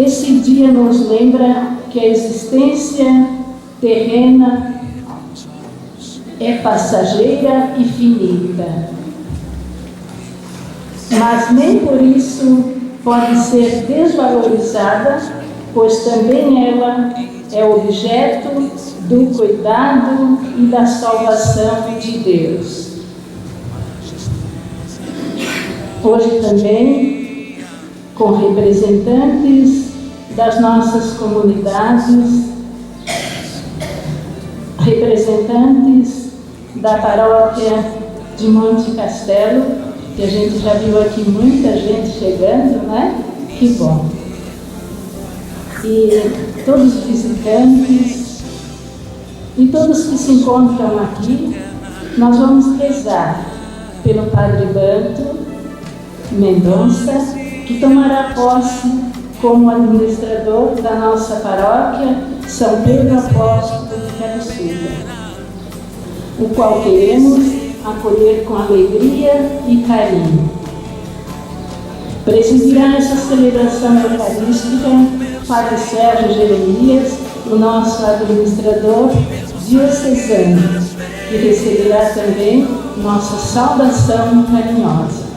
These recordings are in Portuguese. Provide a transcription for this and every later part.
esse dia nos lembra que a existência terrena é passageira e finita, mas nem por isso pode ser desvalorizada, pois também ela é objeto do cuidado e da salvação de Deus. Hoje também, com representantes das nossas comunidades, representantes da paróquia de Monte Castelo, que a gente já viu aqui muita gente chegando, né? Que bom. E todos os visitantes e todos que se encontram aqui, nós vamos rezar pelo Padre Banto Mendonça, que tomará posse como administrador da nossa paróquia São Pedro Apóstolo de Cabeçuda, o qual queremos acolher com alegria e carinho. Presidirá essa celebração eucarística Padre Sérgio Jeremias, o nosso administrador diocesano, que receberá também nossa saudação carinhosa.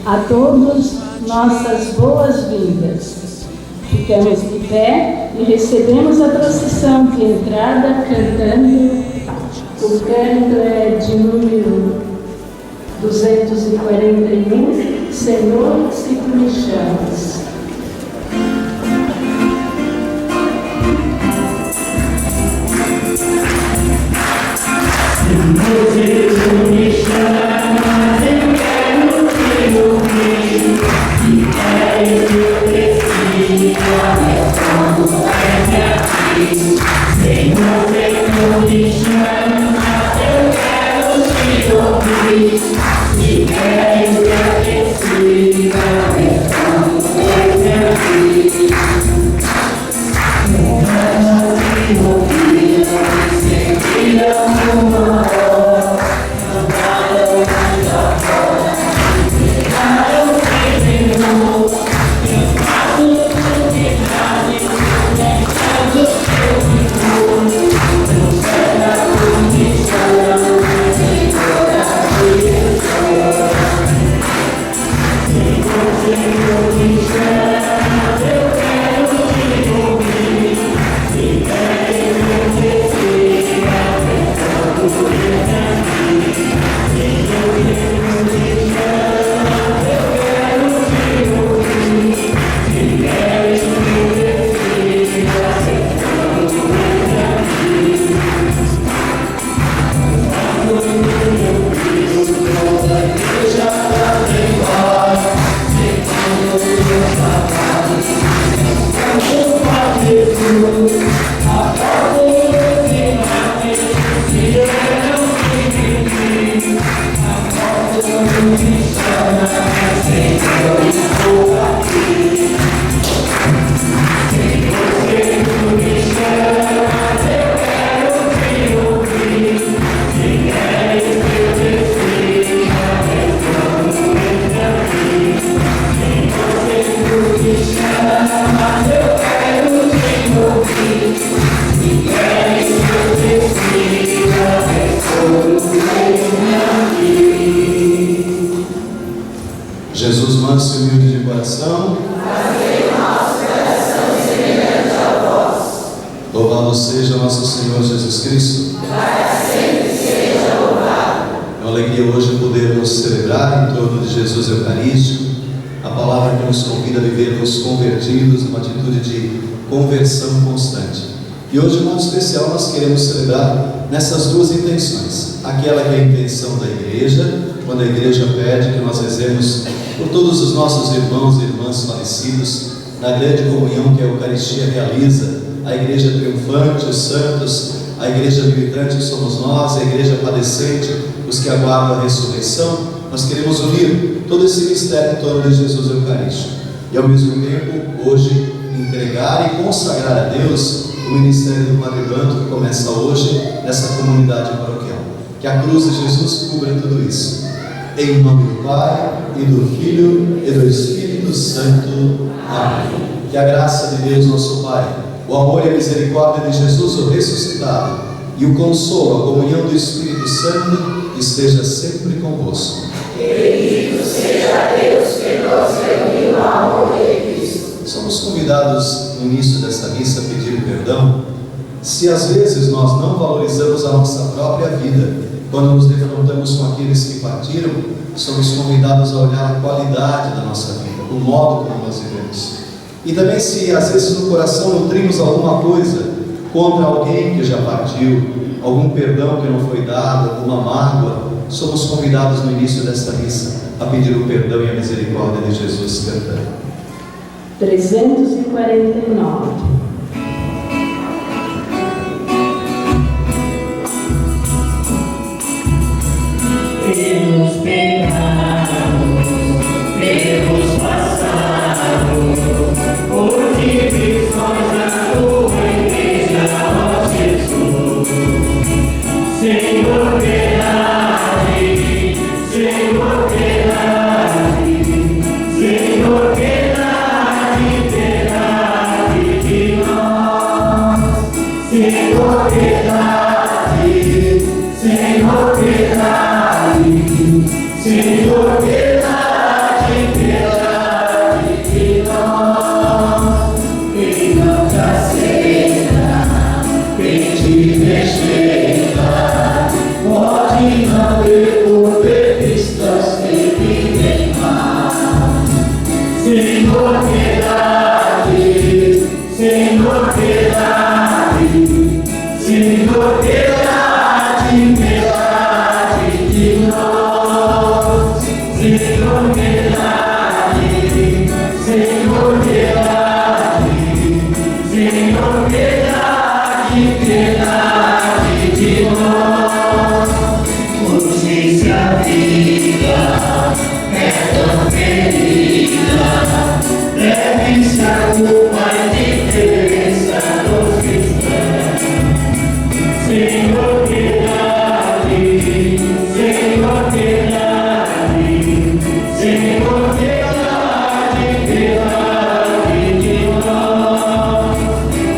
A todos, nossas boas-vindas. Ficamos de pé e recebemos a procissão de entrada cantando. O canto é de número 241, Senhor, se tu me chamas. Senhor, se tu me chamas, eu quero te ouvir, e quero que eu respondo a ti. Senhor, se tu me chamas, eu quero te ouvir, e quero que eu respondo a ti. Não ouvir, sentir alguma hora, cantar da fora, pegar o Senhor, eu faço o que faz, deixando o teu vigor, não será condição, Senhor, a direção. Senhor, me chama, eu quero te ouvir, e quero que seja pensando por aqui. Senhor, me chama, eu quero te ouvir, e quero que seja pensando por aqui. Quando meu filho toda a igreja vai embora, segundo os meus trabalhos, canto para Jesus, a porta do sinal, se eu não te a porta não me chama, Senhor, estou aqui. Senhor, se tu me chamas, eu quero te ouvir, e quero que eu decida, respondo aqui. Senhor, se tu me chamas, eu quero te ouvir, e quero que eu decida, respondo aqui. Jesus, manso e humilde de coração, Fazei o nosso coração semelhante ao vosso. louvado seja nosso Senhor Jesus Cristo. Para sempre seja louvado. É uma alegria hoje podermos celebrar em torno de Jesus Eucarístico, a palavra que nos convida a vivermos convertidos numa atitude de conversão constante. E hoje, de modo especial, nós queremos celebrar nessas duas intenções. Aquela que é a intenção da igreja, quando a igreja pede que nós rezemos por todos os nossos irmãos e irmãs falecidos, na grande comunhão que a Eucaristia realiza, a igreja triunfante, os santos, a igreja militante que somos nós, a igreja padecente, os que aguardam a ressurreição. Nós queremos unir todo esse mistério em torno de Jesus Eucarístico e, ao mesmo tempo, hoje, entregar e consagrar a Deus o ministério do Padre Banto, que começa hoje nessa comunidade paroquial. Que a cruz de Jesus cubra tudo isso. Em nome do Pai, e do Filho, e do Espírito Santo. Amém. que a graça de Deus, nosso Pai, o amor e a misericórdia de Jesus, o ressuscitado, e o consolo, a comunhão do Espírito Santo, esteja sempre convosco. Bendito seja Deus que nos reuniu no amor de Cristo. Somos convidados no início desta missa a pedir perdão se às vezes nós não valorizamos a nossa própria vida. Quando nos defrontamos com aqueles que partiram, somos convidados a olhar a qualidade da nossa vida, o modo como nós vivemos. E também se às vezes no coração nutrimos alguma coisa contra alguém que já partiu, algum perdão que não foi dado, alguma mágoa, somos convidados no início desta missa a pedir o perdão e a misericórdia de Jesus cantando. 349. Pelos pecados, pelos passados, hoje visões da tua igreja, ó Jesus. Senhor, piedade, Senhor, piedade, Senhor, piedade, piedade de nós. Senhor, piedade, Senhor, piedade, Senhor, piedade, piedade de nós. Quem não te aceita, quem te rejeita, pode não ter por vistas que vivem mais. Senhor, piedade, Senhor, piedade, Senhor, piedade, piedade de nós. Senhor, piedade, Senhor, piedade, Senhor, piedade, piedade de nós. Hoje se a vida é tão ferida, deve-se a culpa e diferença dos cristãos. Senhor, piedade, Senhor, piedade, Senhor, piedade, piedade de nós.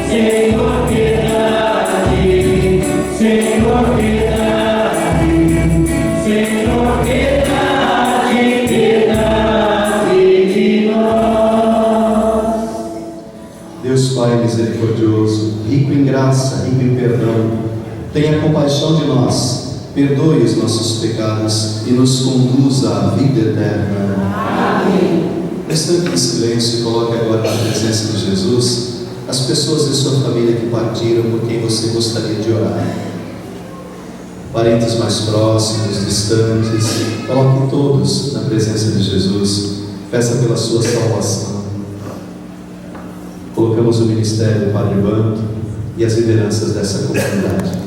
Senhor, piedade, Senhor, piedade, Senhor, piedade, piedade de nós. Deus Pai misericordioso, rico em graça, rico em perdão, tenha compaixão de nós, perdoe os nossos pecados e nos conduza à vida eterna. Amém. Estando em silêncio, coloque agora na presença de Jesus as pessoas de sua família que partiram, por quem você gostaria de orar. Parentes mais próximos, distantes, coloque todos na presença de Jesus, peça pela sua salvação. Colocamos o ministério do Padre Banto e as lideranças dessa comunidade.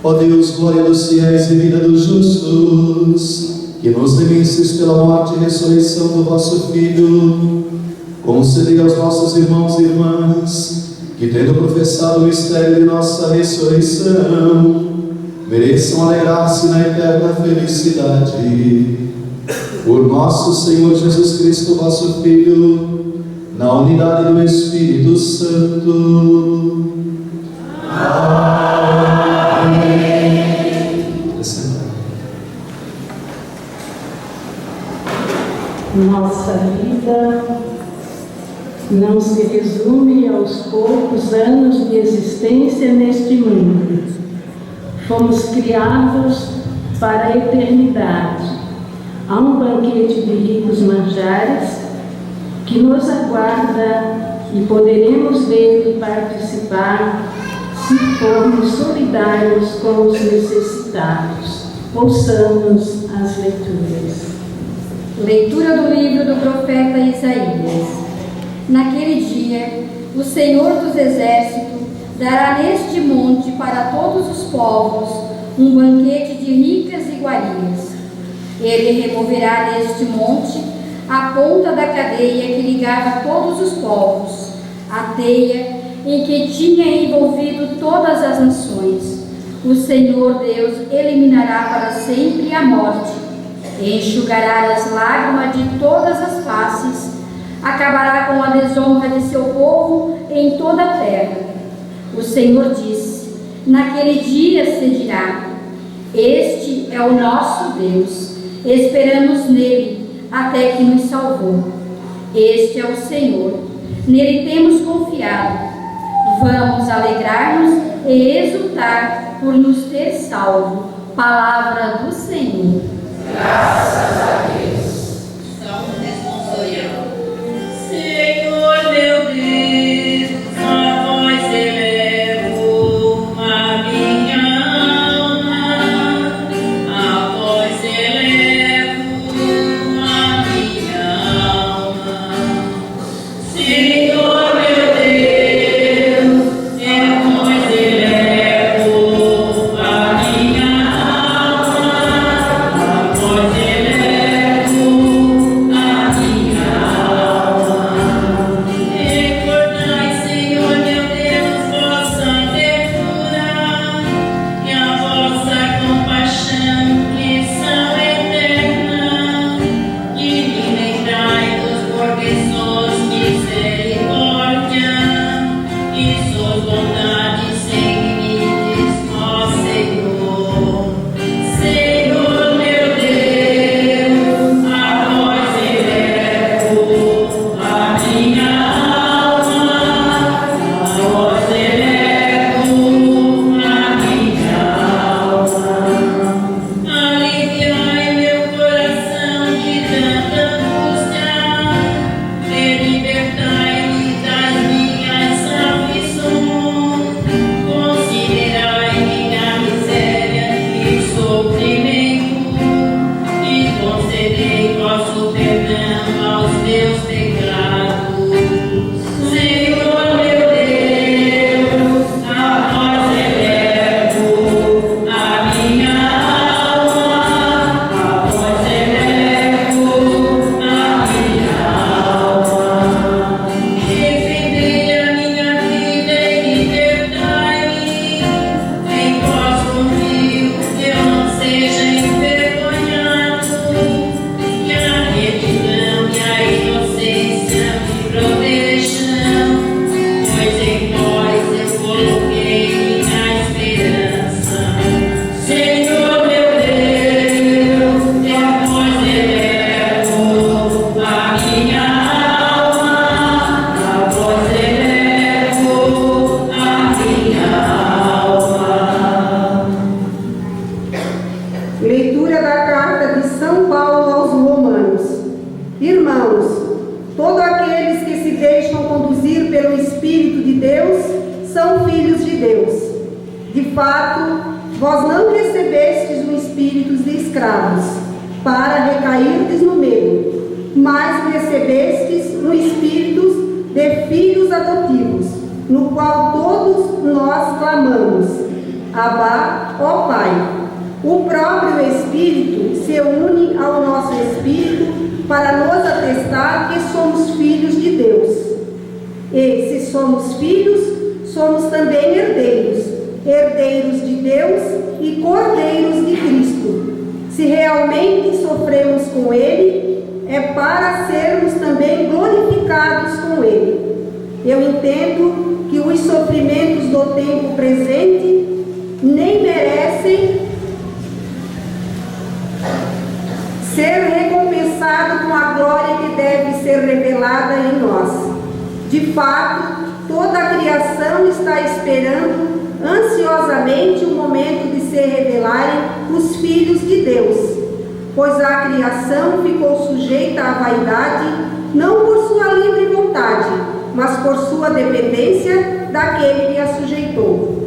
Ó Deus, glória dos fiéis e vida dos justos, que nos remisses pela morte e ressurreição do vosso Filho, concedei aos nossos irmãos e irmãs, que tendo professado o mistério de nossa ressurreição, mereçam alegrar-se na eterna felicidade. Por nosso Senhor Jesus Cristo, vosso Filho, na unidade do Espírito Santo. Amém. Nossa vida não se resume aos poucos anos de existência neste mundo. Fomos criados para a eternidade. Há um banquete de ricos manjares que nos aguarda e poderemos dele participar se formos solidários com os necessitados. Ouçamos as leituras. Leitura do livro do profeta Isaías. Naquele dia, o Senhor dos Exércitos dará neste monte para todos os povos um banquete de ricas iguarias. Ele removerá neste monte a ponta da cadeia que ligava todos os povos, a teia em que tinha envolvido todas as nações. O Senhor Deus eliminará para sempre a morte, e enxugará as lágrimas de todas as faces, acabará com a desonra de seu povo em toda a terra. O Senhor disse: naquele dia se dirá: este é o nosso Deus, esperamos nele até que nos salvou. Este é o Senhor, nele temos confiado. Vamos alegrar-nos e exultar por nos ter salvo. Palavra do Senhor. Graças a Deus. Salmo responsorial. Senhor meu Deus, a voz elevo a minha alma, a voz elevo a minha alma. Senhor meu Deus, a voz elevo a minha alma, a voz elevo a minha alma. Recordai, Senhor meu Deus, vossa ternura e a vossa compaixão, que são eternas, e me lembrai porque sois misericórdia e sois bondade sem limites, ó Senhor. Senhor meu Deus, a voz elevo a minha alma, a voz elevo a minha alma. Aliviai meu coração de tanta angústia, e libertai-me das minhas aflições. Considerai minha miséria e sofrimento, e concedei vosso perdão aos meus pecados. Senhor meu Deus, a vós elevo a minha alma, a vós elevo a minha alma. Defendei a minha vida e libertai-me, em vós confio, eu não seja envergonhado, que a retidão e a inocência me protejam, pois em vós eu coloquei minha esperança. Senhor meu Deus, a vós elevo a minha alma, a vós elevo a minha alma. Leitura da carta de São Paulo aos Romanos. Irmãos, todos aqueles que se deixam conduzir pelo Espírito de Deus são filhos de Deus. De fato, vós não recebestes um espírito de escravos, para recairdes no medo, mas recebestes um espírito de filhos adotivos, no qual todos nós clamamos: Abá, ó Pai. O próprio Espírito se une ao nosso espírito para nos atestar que somos filhos de Deus. E, se somos filhos, somos também herdeiros, herdeiros de Deus e cordeiros de Cristo. Se realmente sofremos com Ele, é para sermos também glorificados com Ele. Eu entendo que os sofrimentos do tempo presente nem merecem ser recompensado com a glória que deve ser revelada em nós. De fato, toda a criação está esperando ansiosamente o momento de se revelarem os filhos de Deus, pois a criação ficou sujeita à vaidade, não por sua livre vontade, mas por sua dependência daquele que a sujeitou.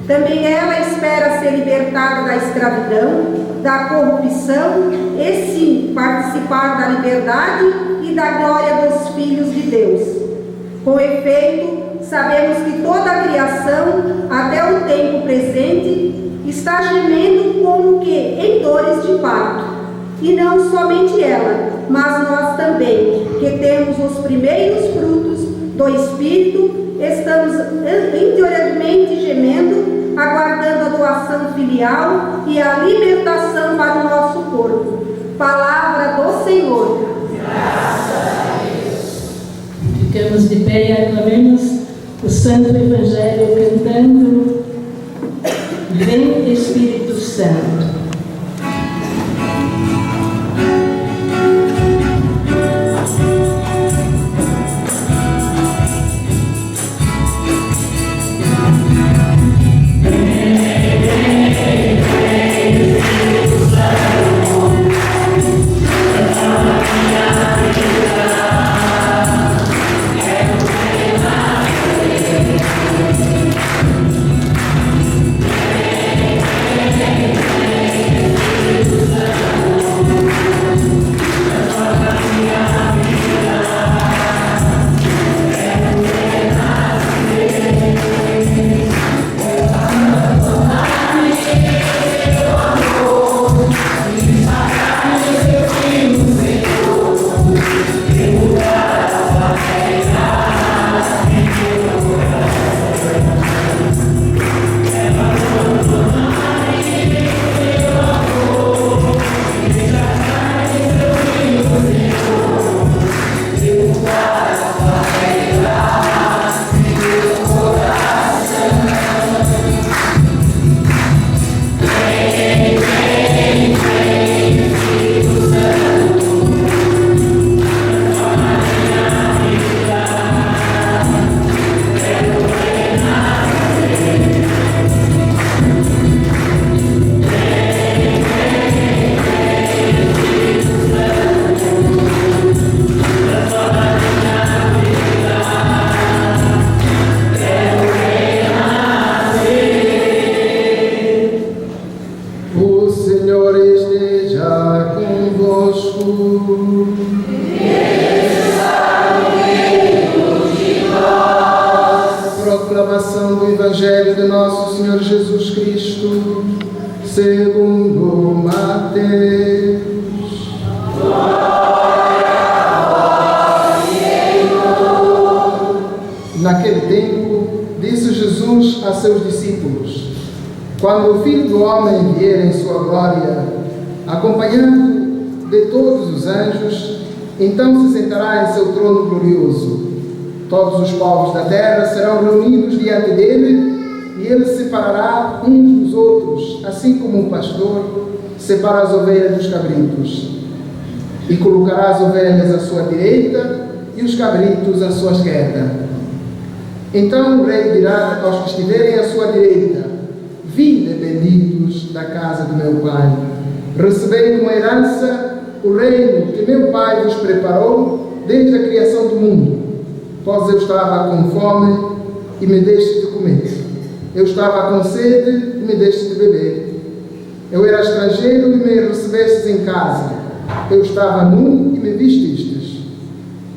Também ela espera ser libertada da escravidão, da corrupção, e sim participar da liberdade e da glória dos filhos de Deus. Com efeito, sabemos que toda a criação, até o tempo presente, está gemendo como que em dores de parto. E não somente ela, mas nós também, que temos os primeiros frutos do Espírito, estamos interiormente gemendo, aguardando a doação filial e a libertação para o nosso corpo. Palavra do Senhor. Graças a Deus. Ficamos de pé e aclamemos o Santo Evangelho cantando Vem Espírito Santo. Proclamação do Evangelho de Nosso Senhor Jesus Cristo, segundo Mateus. Naquele tempo, disse Jesus a seus discípulos: quando o Filho do Homem vier em sua glória, acompanhado de todos os anjos, então se sentará em seu trono glorioso. Todos os povos da terra serão reunidos diante dele, e ele separará uns dos outros, assim como um pastor separa as ovelhas dos cabritos. E colocará as ovelhas à sua direita e os cabritos à sua esquerda. Então o rei dirá aos que estiverem à sua direita: vinde, benditos da casa do meu Pai, recebei como herança o reino que meu Pai vos preparou desde a criação do mundo. Pois eu estava com fome e me deste de comer. Eu estava com sede e me deste de beber. Eu era estrangeiro e me recebestes em casa. Eu estava nu e me vististes.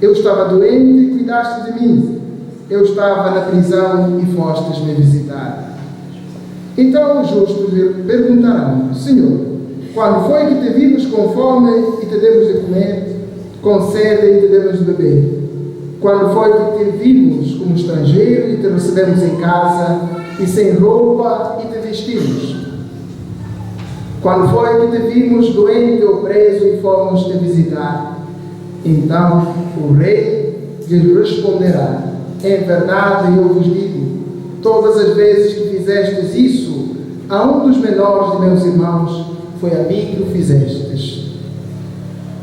Eu estava doente e cuidaste de mim. Eu estava na prisão e fostes me visitar. Então os justos lhe perguntarão: Senhor, quando foi que te vimos com fome e te demos de comer, com sede e te demos de beber? Quando foi que te vimos como estrangeiro e te recebemos em casa, e sem roupa e te vestimos? Quando foi que te vimos doente ou preso e fomos te visitar? Então o rei lhe responderá: em verdade eu vos digo, todas as vezes que fizestes isso a um dos menores de meus irmãos, foi a mim que o fizestes.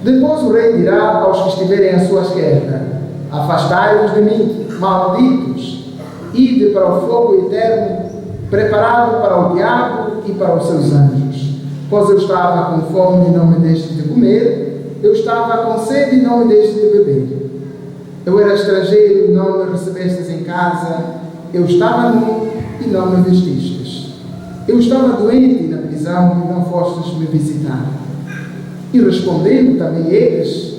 Depois o rei dirá aos que estiverem à sua esquerda: afastai-vos de mim, malditos, ide para o fogo eterno, preparado para o diabo e para os seus anjos. Pois eu estava com fome e não me deste de comer, eu estava com sede e não me deste de beber. Eu era estrangeiro e não me recebestes em casa, eu estava nu e não me vestistes. Eu estava doente na prisão e não fostes me visitar. E respondendo também eles,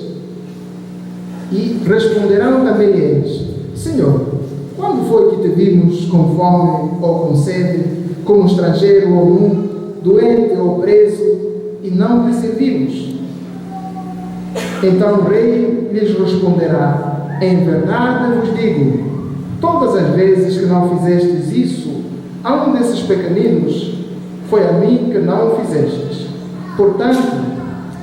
responderão também eles: Senhor, quando foi que te vimos com fome ou com sede, como estrangeiro ou nu, doente ou preso, e não te servimos? Então o rei lhes responderá: em verdade vos digo, todas as vezes que não fizestes isso a um desses pequeninos, foi a mim que não o fizestes. Portanto,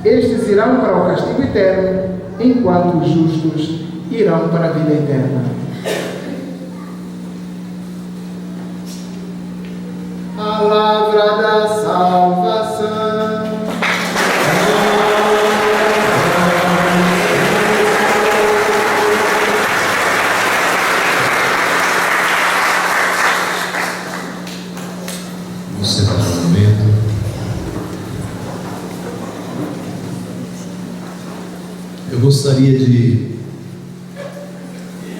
estes irão para o castigo eterno, enquanto os justos irão para a vida eterna. Palavra da salvação. Você está no momento. Eu gostaria de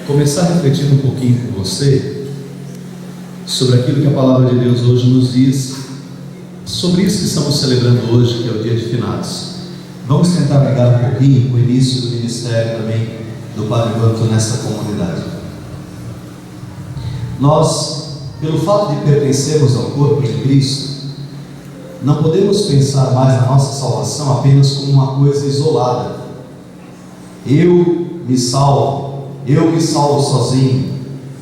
começar refletindo um pouquinho com você sobre aquilo que a palavra de Deus hoje nos diz, sobre isso que estamos celebrando hoje, que é o dia de finados. Vamos tentar ligar um pouquinho com o início do ministério também do Padre Banto nessa comunidade. Nós, pelo fato de pertencermos ao corpo de Cristo, não podemos pensar mais na nossa salvação apenas como uma coisa isolada. Eu me salvo sozinho,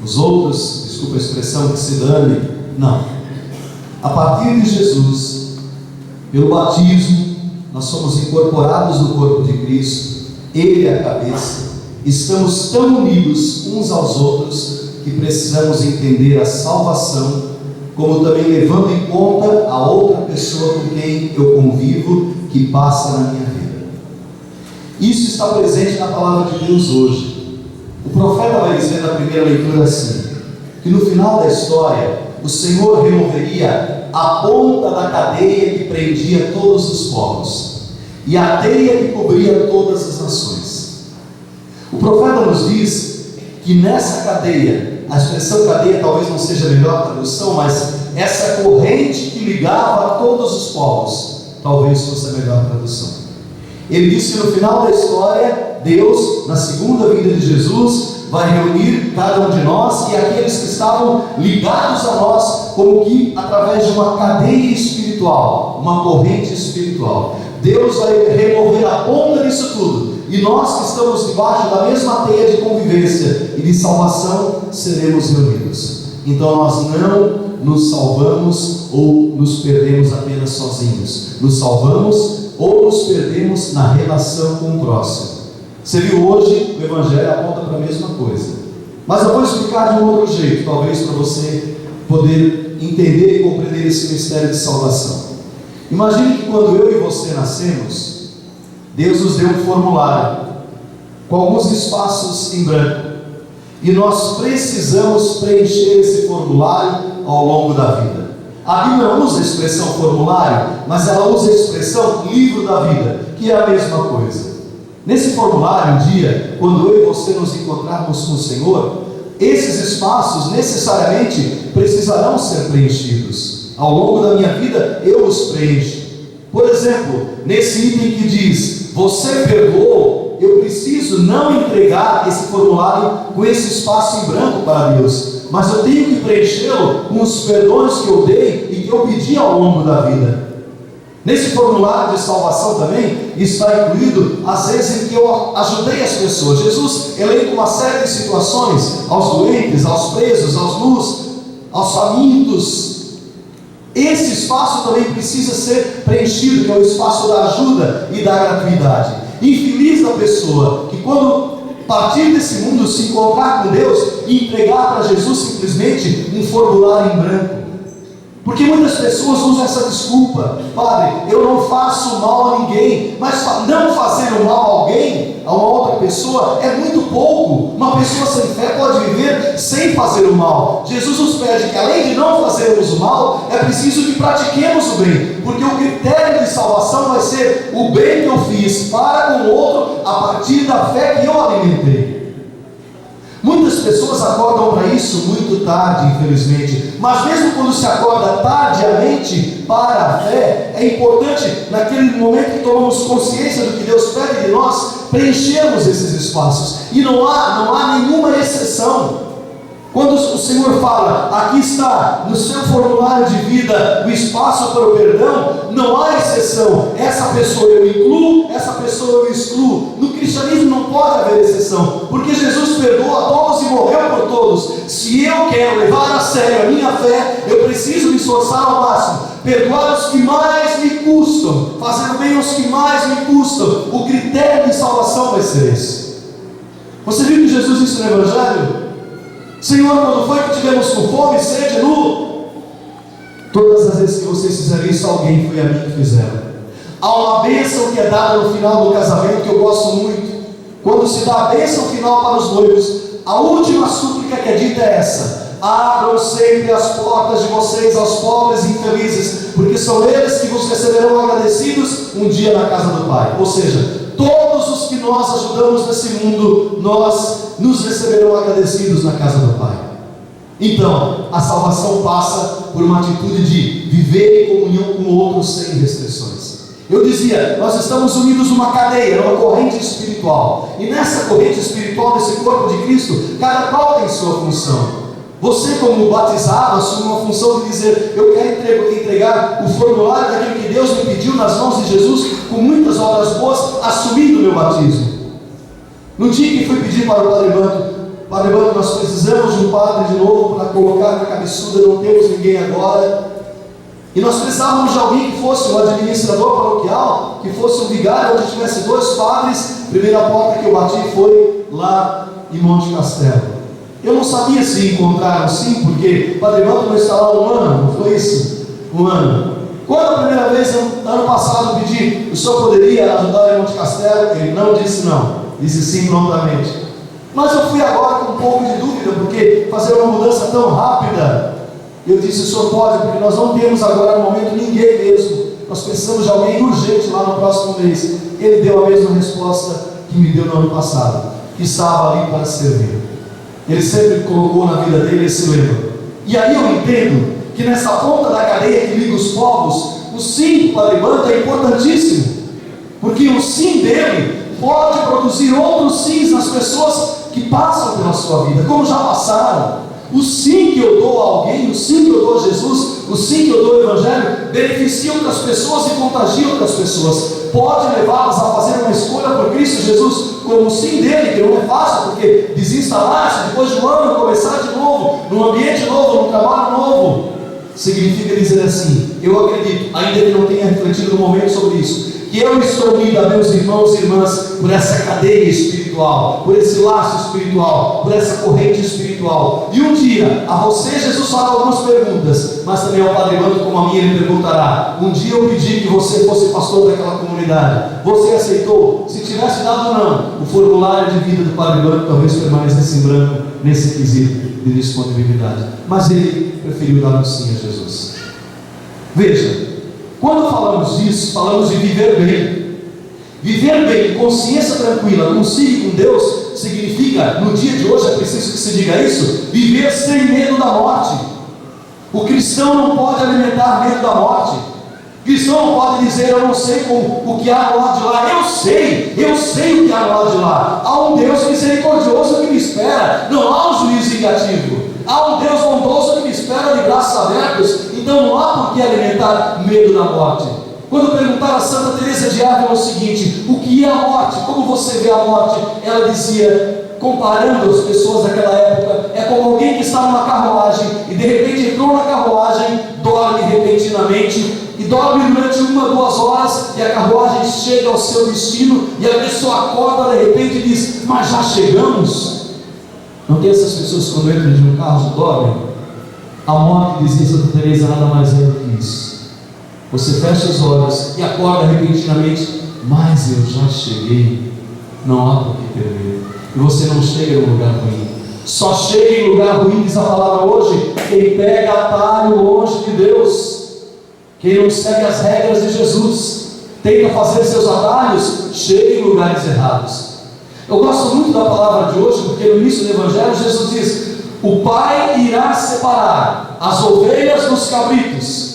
os outros, desculpa a expressão, que se dane. Não. A partir de Jesus, pelo batismo, nós somos incorporados no corpo de Cristo. Ele é a cabeça. Estamos tão unidos uns aos outros que precisamos entender a salvação como também levando em conta a outra pessoa com quem eu convivo, que passa na minha vida. Isso está presente na palavra de Deus hoje. O profeta vai dizer na primeira leitura assim, que no final da história o Senhor removeria a ponta da cadeia que prendia todos os povos e a teia que cobria todas as nações. O profeta nos diz que nessa cadeia, a expressão cadeia talvez não seja a melhor tradução, mas essa corrente que ligava a todos os povos, talvez fosse a melhor tradução. Ele disse que no final da história, Deus, na segunda vinda de Jesus, vai reunir cada um de nós e aqueles que estavam ligados a nós, como que através de uma cadeia espiritual, uma corrente espiritual. Deus vai remover a ponta disso tudo, e nós que estamos debaixo da mesma teia de convivência e de salvação, seremos reunidos. Então nós não nos salvamos ou nos perdemos apenas sozinhos. Nos salvamos ou nos perdemos na relação com o próximo. Você viu hoje, o Evangelho aponta para a mesma coisa. Mas eu vou explicar de um outro jeito, talvez para você poder entender e compreender esse mistério de salvação. Imagine que quando eu e você nascemos, Deus nos deu um formulário com alguns espaços em branco, e nós precisamos preencher esse formulário ao longo da vida. A Bíblia não usa a expressão formulário, mas ela usa a expressão livro da vida, que é a mesma coisa. Nesse formulário, um dia, quando eu e você nos encontrarmos com o Senhor, esses espaços necessariamente precisarão ser preenchidos. Ao longo da minha vida, eu os preencho. Por exemplo, nesse item que diz, você perdoou, eu preciso não entregar esse formulário com esse espaço em branco para Deus, mas eu tenho que preenchê-lo com os perdões que eu dei e que eu pedi ao longo da vida. Nesse formulário de salvação também está incluído as vezes em que eu ajudei as pessoas. Jesus elenca uma série de situações aos doentes, aos presos, aos nus, aos famintos. Esse espaço também precisa ser preenchido, que é o espaço da ajuda e da gratuidade. Infeliz da pessoa que, quando partir desse mundo, se encontrar com Deus e entregar para Jesus simplesmente um formulário em branco. Porque muitas pessoas usam essa desculpa: Padre, eu não faço mal a ninguém. Mas não fazer o mal a alguém, a uma outra pessoa, é muito pouco. Uma pessoa sem fé pode viver sem fazer o mal. Jesus nos pede que, além de não fazermos o mal, é preciso que pratiquemos o bem, porque o critério de salvação vai ser o bem que eu fiz para com o outro a partir da fé que eu alimentei. Muitas pessoas acordam para isso muito tarde, infelizmente. Mas mesmo quando se acorda tardiamente para a fé, é importante, naquele momento que tomamos consciência do que Deus pede de nós, preenchermos esses espaços. E não há nenhuma exceção. Quando o Senhor fala, aqui está no seu formulário de vida o espaço para o perdão, não há exceção. Essa pessoa eu incluo, essa pessoa eu excluo. No cristianismo não pode haver exceção, porque Jesus perdoa a todos e morreu por todos. Se eu quero levar a sério a minha fé, eu preciso me esforçar ao máximo, perdoar os que mais me custam, fazer bem aos que mais me custam. O critério de salvação vai ser esse. Você viu que Jesus disse no Evangelho? Senhor, quando foi que tivemos com fome, sede, nu? Todas as vezes que vocês fizeram isso, alguém foi a mim que fizeram. Há uma bênção que é dada no final do casamento que eu gosto muito. Quando se dá a bênção final para os noivos, a última súplica que é dita é essa: abram sempre as portas de vocês aos pobres e infelizes, porque são eles que vos receberão agradecidos um dia na casa do Pai. Ou seja, todos os que nós ajudamos nesse mundo, nós nos receberão agradecidos na casa do Pai. Então, a salvação passa por uma atitude de viver em comunhão com outros sem restrições. Eu dizia, nós estamos unidos numa cadeia, numa corrente espiritual. E nessa corrente espiritual, nesse corpo de Cristo, cada qual tem sua função. Você, como batizado, assume uma função de dizer: eu quero entregar o formulário daquilo que Deus me pediu nas mãos de Jesus, com muitas obras boas, assumindo o meu batismo. No dia que fui pedir para o Padre Banco, nós precisamos de um padre de novo para colocar na cabeçuda, não temos ninguém agora. E nós precisávamos de alguém que fosse um administrador paroquial, que fosse um vigário, onde tivesse 2 padres. A primeira porta que eu bati foi lá em Monte Castelo. Eu não sabia se encontraram sim, porque o Padre Banco não está lá um ano, não foi isso? Um ano. Quando a primeira vez, ano passado, eu pedi: o senhor poderia ajudar em Monte Castelo? Ele não disse não, disse sim prontamente. Mas eu fui agora com um pouco de dúvida, porque fazer uma mudança tão rápida, eu disse: o senhor pode, porque nós não temos agora no momento ninguém mesmo, nós precisamos de alguém urgente lá no próximo mês. Ele deu a mesma resposta que me deu no ano passado, que estava ali para servir. Ele sempre colocou na vida dele esse lema. E aí eu entendo que nessa ponta da cadeia que liga os povos, o sim do Padre Banco é importantíssimo, porque o sim dele pode produzir outros sims nas pessoas que passam pela sua vida, como já passaram. O sim que eu dou a alguém, o sim que eu dou a Jesus, o sim que eu dou ao Evangelho, beneficia outras pessoas e contagia outras pessoas. Pode levá-las a fazer uma escolha por Cristo Jesus, como o sim dele, que não é fácil, porque desinstalar-se depois de um ano, começar de novo, num ambiente novo, num trabalho novo, significa dizer assim: eu acredito, ainda que não tenha refletido no momento sobre isso, que eu estou unido a meus irmãos e irmãs por essa cadeia espiritual, por esse laço espiritual, por essa corrente espiritual. E um dia, a você Jesus fará algumas perguntas, mas também ao Padre Banco, como a minha, ele perguntará: um dia eu pedi que você fosse pastor daquela comunidade, você aceitou? Se tivesse dado não, o formulário de vida do Padre Banco talvez permanecesse em branco nesse quesito de disponibilidade, mas ele preferiu dar um sim a Jesus. Veja, quando falamos disso, falamos de viver bem. Viver bem, consciência tranquila, consigo e com Deus, significa, no dia de hoje é preciso que se diga isso, viver sem medo da morte. O cristão não pode alimentar medo da morte. O cristão não pode dizer: eu não sei o que há no lado de lá. Eu sei o que há no lado de lá. Há um Deus misericordioso que me espera, não há um juízo vingativo. Há um Deus bondoso que me espera de braços abertos. Então não há por que alimentar medo da morte. Quando perguntaram a Santa Teresa de Ávila o seguinte: o que é a morte? Como você vê a morte? Ela dizia, comparando as pessoas daquela época, é como alguém que está numa carruagem e de repente entrou na carruagem, dorme repentinamente, e dorme durante 1 ou 2 horas, e a carruagem chega ao seu destino, e a pessoa acorda de repente e diz: mas já chegamos? Não tem essas pessoas que quando entram de um carro já dormem? A morte, dizia Santa Teresa, nada mais é do que isso. Você fecha os olhos e acorda repentinamente: mas eu já cheguei. Não há por que ter medo. E você não chega em um lugar ruim. Só chega em lugar ruim, diz a palavra hoje, quem pega atalho longe de Deus, quem não segue as regras de Jesus, tenta fazer seus atalhos, chega em lugares errados. Eu gosto muito da palavra de hoje, porque no início do Evangelho Jesus diz: o Pai irá separar as ovelhas dos cabritos.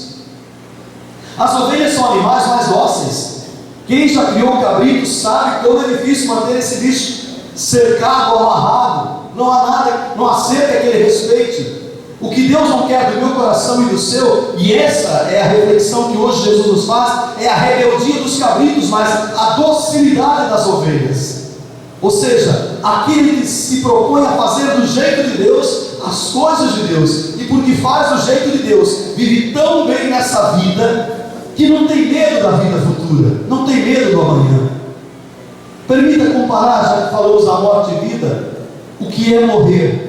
As ovelhas são animais mais dóceis. Quem já criou um cabrito sabe como é difícil manter esse bicho cercado, amarrado. Não há nada, não há cerca que ele respeite. O que Deus não quer do meu coração e do seu, e essa é a reflexão que hoje Jesus nos faz, é a rebeldia dos cabritos, mas a docilidade das ovelhas. Ou seja, aquele que se propõe a fazer do jeito de Deus as coisas de Deus, e porque faz do jeito de Deus, vive tão bem nessa vida, que não tem medo da vida futura, não tem medo do amanhã. Permita comparar, já que falamos da morte e vida, o que é morrer.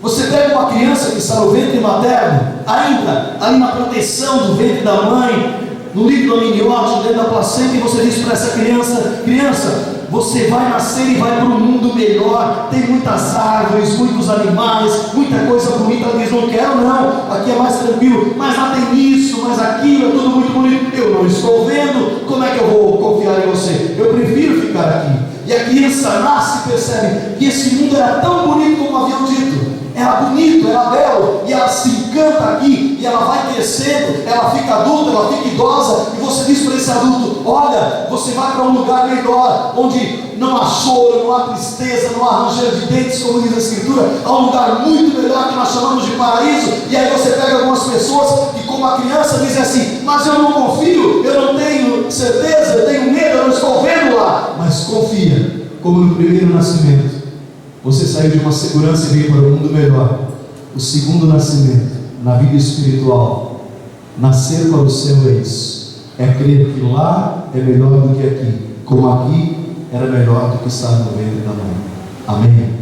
Você pega uma criança que está no ventre materno, ainda ali na proteção do ventre da mãe, no líquido amniótico, dentro da placenta, e você diz para essa criança: criança, você vai nascer e vai para um mundo melhor, tem muitas árvores, muitos animais, muita coisa bonita. Ela diz: não quero não, aqui é mais tranquilo, mas lá tem isso, mas aquilo, é tudo muito bonito, eu não estou vendo, como é que eu vou confiar em você? Eu prefiro ficar aqui. E a criança nasce e percebe que esse mundo era tão bonito como haviam dito, era bonito, era belo, e ela se encanta aqui, e ela vai crescendo, ela fica adulta, ela fica idosa, e você diz para esse adulto: olha, você vai para um lugar melhor, onde não há choro, não há tristeza, não há ranger de dentes, como diz a Escritura, há um lugar muito melhor que nós chamamos de paraíso. E aí você pega algumas pessoas que, como a criança, dizem assim: mas eu não confio, eu não tenho certeza, eu tenho medo, eu não estou vendo lá. Mas confia, como no primeiro nascimento você saiu de uma segurança e veio para um mundo melhor. O segundo nascimento, na vida espiritual, nascer para o céu é isso, é crer que lá é melhor do que aqui, como aqui era melhor do que estar no ventre da mãe. Amém?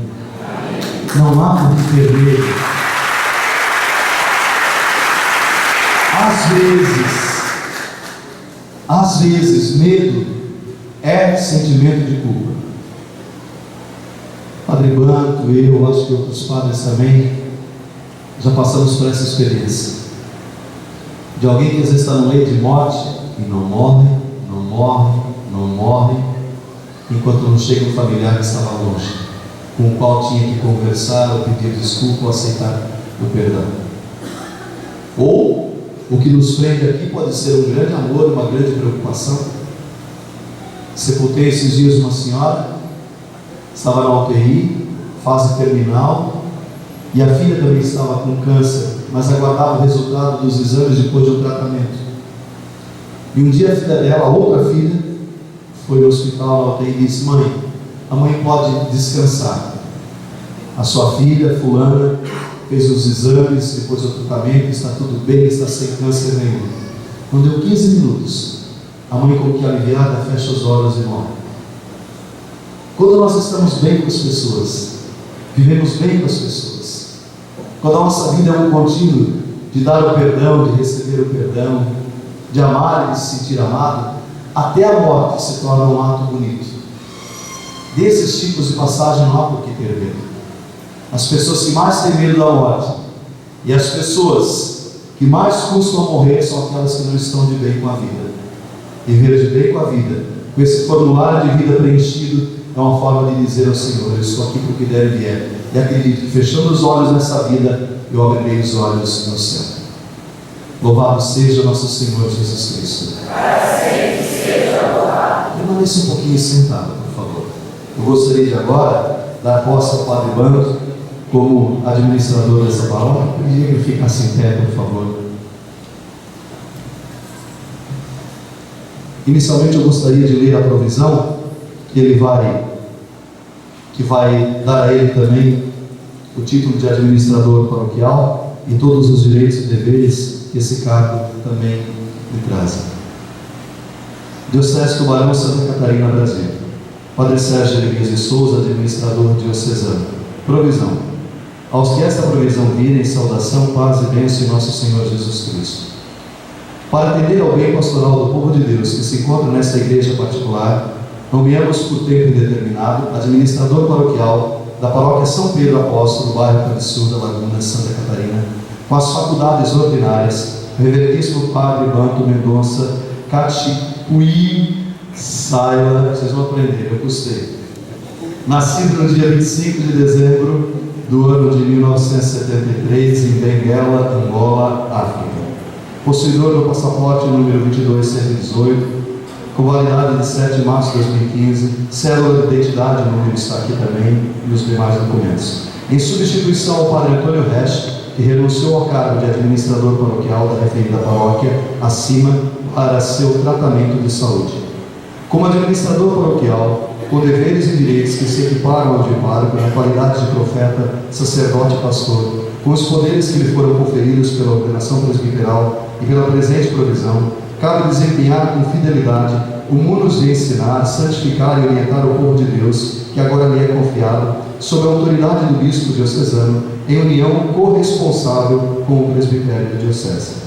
Não há por que ter medo. Às vezes, medo é sentimento de culpa. Padre Banto, eu acho que outros padres também já passamos por essa experiência de alguém que às vezes está no leito de morte e não morre, enquanto não chega um familiar que estava longe, com o qual tinha que conversar, ou pedir desculpa, ou aceitar o perdão. Ou o que nos prende aqui pode ser um grande amor, uma grande preocupação. Sepultei esses dias uma senhora, estava na UTI, fase terminal, e a filha também estava com câncer, mas aguardava o resultado dos exames depois de um tratamento. E um dia a filha dela, a outra filha, foi no hospital na UTI e disse: mãe, a mãe pode descansar, a sua filha fulana fez os exames, depois do tratamento, está tudo bem, está sem câncer nenhum. Quando deu 15 minutos, a mãe, como que aliviada, fecha os olhos e morre. Quando nós estamos bem com as pessoas, vivemos bem com as pessoas, quando a nossa vida é um contínuo de dar o perdão, de receber o perdão, de amar e de se sentir amado, até a morte se torna um ato bonito. Desses tipos de passagem não há por que ter medo. As pessoas que mais têm medo da morte e as pessoas que mais custam a morrer são aquelas que não estão de bem com a vida. Viver de bem com a vida, com esse formulário de vida preenchido, é uma forma de dizer ao Senhor: eu estou aqui porque der e vier, e acredito que fechando os olhos nessa vida, eu abrirei os olhos no céu. Louvado seja nosso Senhor Jesus Cristo. Permaneça um pouquinho sentado, por favor. Eu gostaria de agora dar posse ao Padre Banto como administrador dessa palavra. Eu pedia que ele ficasse em pé, por favor. Inicialmente eu gostaria de ler a provisão que vai dar a ele também o título de administrador paroquial e todos os direitos e deveres que esse cargo também lhe traz. Diocese Tubarão, Santa Catarina, Brasil. Padre Sérgio Elias de Souza, administrador diocesano. Provisão. Aos que esta provisão virem, saudação, paz e bênção em nosso Senhor Jesus Cristo. Para atender ao bem pastoral do povo de Deus que se encontra nesta igreja particular, nomeamos por tempo indeterminado administrador paroquial da paróquia São Pedro Apóstolo, bairro Candiçu da Laguna, Santa Catarina, com as faculdades ordinárias, Reverendíssimo Padre Banto Mendonça Cachipuí Saila. Vocês vão aprender, eu gostei. Nascido no dia 25 de dezembro do ano de 1973 em Benguela, Angola, África. Possuidor do passaporte número 22118, com validade de 7 de março de 2015, cédula de identidade, o número está aqui também, e os demais documentos. Em substituição ao Padre Antônio Resch, que renunciou ao cargo de administrador paroquial da referida paróquia acima para seu tratamento de saúde. Como administrador paroquial, com deveres e direitos que se equiparam ao de pároco na qualidade de profeta, sacerdote e pastor, com os poderes que lhe foram conferidos pela ordenação presbiteral e pela presente provisão, cabe desempenhar com fidelidade comunos de ensinar, santificar e orientar o povo de Deus, que agora lhe é confiado, sob a autoridade do bispo diocesano, em união corresponsável com o presbitério da diocese.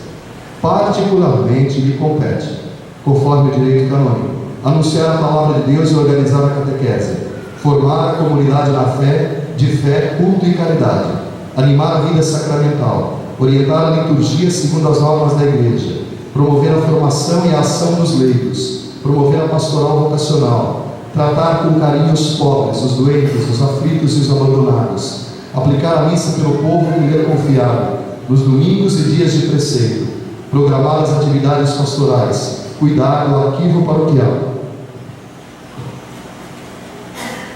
Particularmente lhe compete, conforme o direito canônico, anunciar a palavra de Deus e organizar a catequese, formar a comunidade na fé, de fé, culto e caridade, animar a vida sacramental, orientar a liturgia segundo as normas da Igreja, promover a formação e a ação dos leigos, promover a pastoral vocacional, tratar com carinho os pobres, os doentes, os aflitos e os abandonados, aplicar a missa pelo povo que lhe é confiado, nos domingos e dias de preceito, programar as atividades pastorais, cuidar do arquivo paroquial,